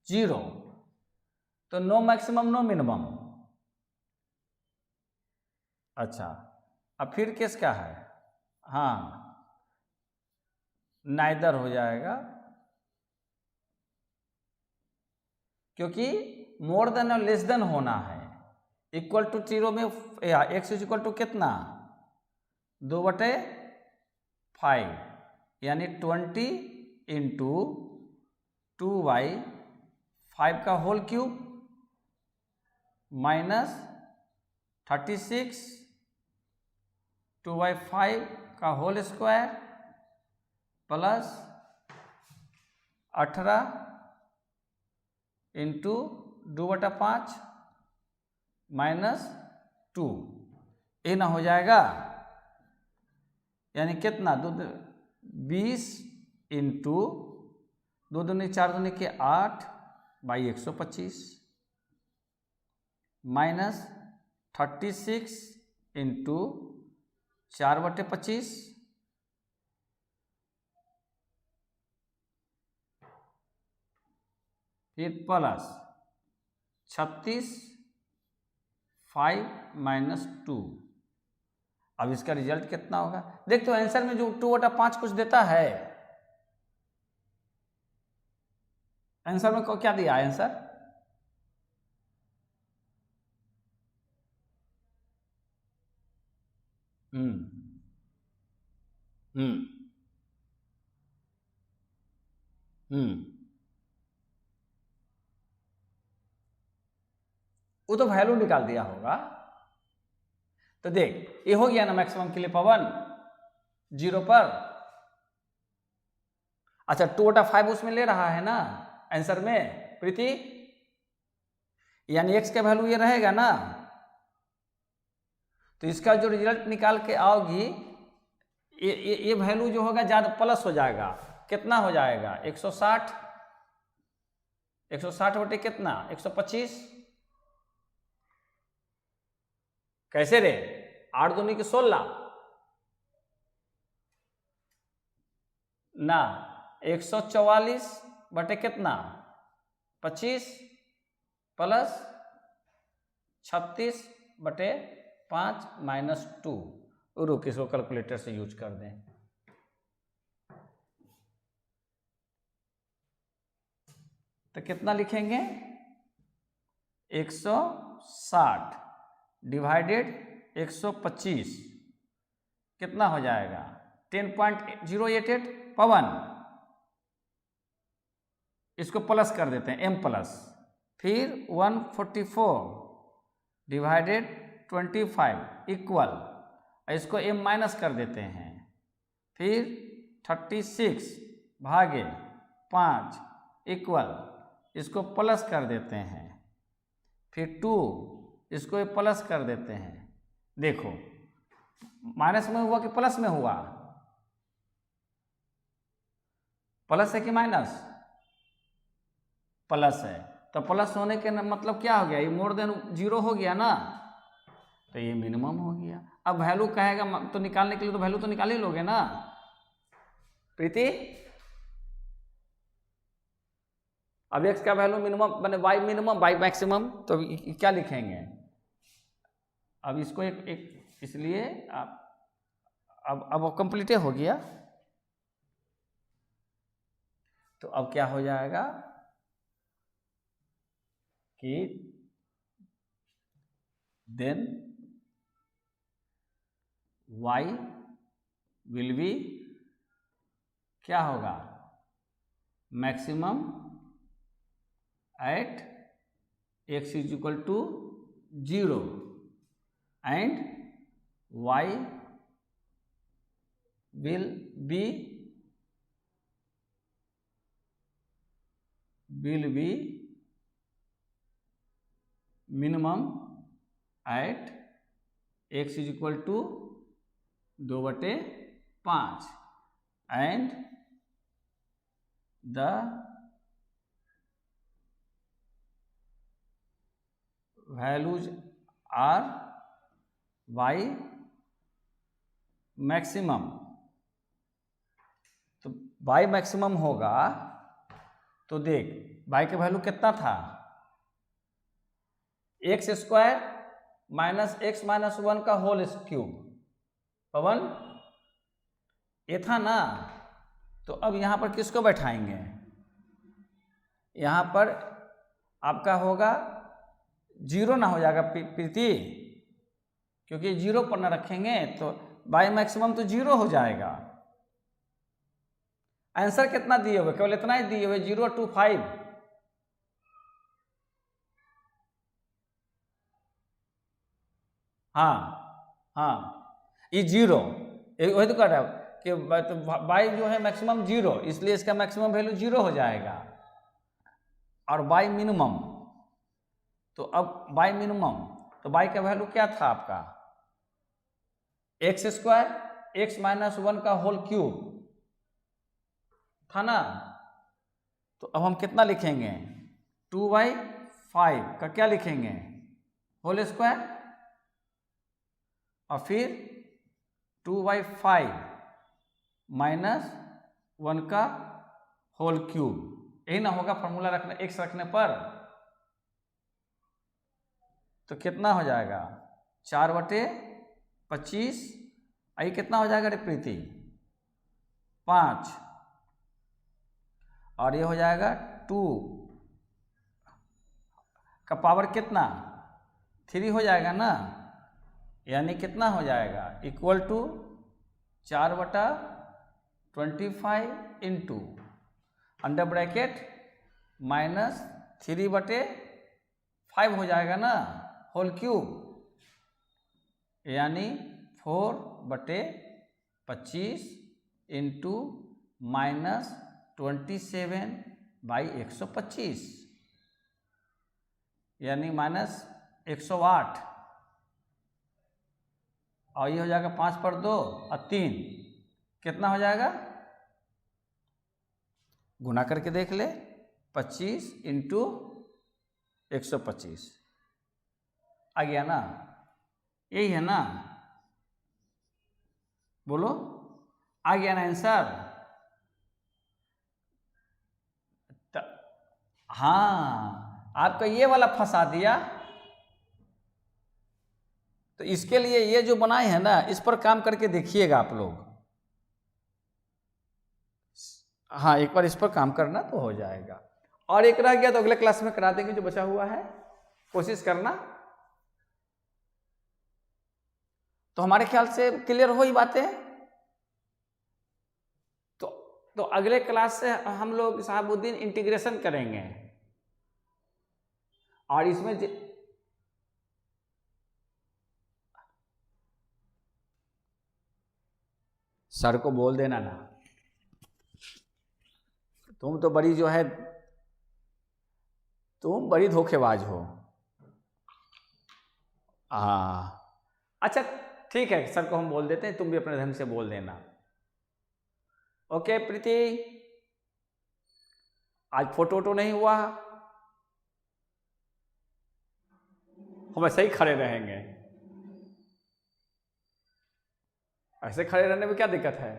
A: 0, तो नो मैक्सिमम नो मिनिमम। अच्छा, अब फिर केस क्या है, हाँ नाइदर हो जाएगा, क्योंकि मोर देन और लेस देन होना है। इक्वल टू 0 में x इक्वल टू कितना, 2/5, यानी 20 इंटू 2/5 का होल क्यूब माइनस 36 2/5 का होल स्क्वायर प्लस 18 इंटू 2/5 -2, ये ना हो जाएगा, यानी कितना, 20 इंटू 2 दूनी 4 दूनी के 8 बाई 125 माइनस 36 इंटू 4/25 फिर प्लस 36 5 - 2। अब इसका रिजल्ट कितना होगा, देख तो आंसर में जो 2/5 कुछ देता है, आंसर में को क्या दिया आंसर, वो तो वैल्यू निकाल दिया होगा। तो देख ये हो गया ना मैक्सिमम के लिए पवन 0 पर। अच्छा 2/5 उसमें ले रहा है ना आंसर में प्रीति, यानी x का वैल्यू ये रहेगा ना, तो इसका जो रिजल्ट निकाल के आओगी ये वैल्यू जो होगा ज्यादा प्लस हो जाएगा, कितना हो जाएगा 160 बटे कितना 125, कैसे रे 8 दूनी के 16 ना 144 बटे कितना 25 प्लस 36 बटे 5 माइनस 2। रुक इसको कैलकुलेटर से यूज कर दें। तो कितना लिखेंगे 160 डिवाइडेड 125 कितना हो जाएगा 10.088 पवन। इसको प्लस कर देते हैं m प्लस, फिर 144 डिवाइडेड 25 इक्वल, इसको m माइनस कर देते हैं, फिर 36 भागे 5 इक्वल, इसको प्लस कर देते हैं, फिर 2 इसको ये प्लस कर देते हैं। देखो माइनस में हुआ कि प्लस में हुआ, प्लस है कि माइनस, प्लस है। तो प्लस होने के मतलब क्या हो गया, ये मोर देन 0 हो गया ना, तो ये मिनिमम हो गया। अब वैल्यू कहेगा तो निकालने के लिए तो वैल्यू तो निकाल ही लोगे ना प्रीति। अब x का वैल्यू मिनिमम बने y मिनिमम y मैक्सिमम, तो क्या लिखेंगे अब इसको एक इसलिए अब कंप्लीट हो गया। तो अब क्या हो जाएगा कि देन y विल बी क्या होगा maximum at x is equal to 0 and y will be minimum at x is equal to 2/5 and the values are y maximum. तो y मैक्सिमम होगा तो देख y के वैल्यू कितना था x square minus x minus 1 का whole cube पवन, ये था ना। तो अब यहाँ पर किसको बैठाएंगे, यहाँ पर आपका होगा 0 ना हो जाएगा प्रीति, क्योंकि 0 पर ना रखेंगे तो y मैक्सिमम तो 0 हो जाएगा। आंसर कितना दिए हुए, केवल इतना ही दिए हुए 025। हाँ ये 0 वही तो कह रहा है कि y जो है मैक्सिमम 0, इसलिए इसका मैक्सिमम वैल्यू 0 हो जाएगा। और y मिनिमम, तो अब y मिनिमम, तो y का वैल्यू क्या था आपका एक्स स्क्वायर एक्स माइनस 1 का होल क्यूब था ना। तो अब हम कितना लिखेंगे 2/5 का क्या लिखेंगे होल स्क्वायर, और फिर 2/5 माइनस 1 का होल क्यूब, यही ना होगा फॉर्मूला रखने एक्स रखने पर। तो कितना हो जाएगा 4/25, आई कितना हो जाएगा रे प्रीति 5, और ये हो जाएगा 2 का पावर कितना 3 हो जाएगा ना, यानी कितना हो जाएगा equal to 4/25 into under bracket minus 3/5 हो जाएगा ना होल क्यूब, यानी 4/25 इंटू माइनस 27/125, यानी माइनस 108। और ये हो जाएगा 5 पर 2 और 3, कितना हो जाएगा गुना करके देख ले 25 इंटू 125 आ गया ना, यही है ना, बोलो आ गया ना आंसर। हाँ, आपका ये वाला फंसा दिया। तो इसके लिए ये जो बनाए हैं ना, इस पर काम करके देखिएगा आप लोग। हाँ, एक बार इस पर काम करना तो हो जाएगा। और एक रह गया तो अगले क्लास में करा देंगे, जो बचा हुआ है कोशिश करना। तो हमारे ख्याल से क्लियर हो ही बातें। तो अगले क्लास से हम लोग शहाबुद्दीन इंटीग्रेशन करेंगे। और इसमें सर को बोल देना ना, तुम तो बड़ी जो है, तुम बड़ी धोखेबाज हो। हाँ अच्छा ठीक है, सर को हम बोल देते हैं, तुम भी अपने ढंग से बोल देना। ओके प्रीति, आज फोटो वोटो नहीं हुआ, हम ऐसे ही खड़े रहेंगे। ऐसे खड़े रहने में क्या दिक्कत है?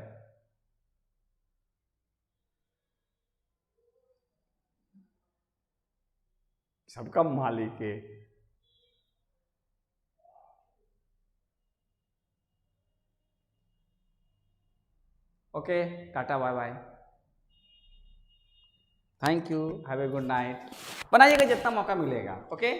A: सबका मालिक है। Okay, tata bye bye, thank you, have a good night. बनाइएगा जितना मौका मिलेगा। ओके।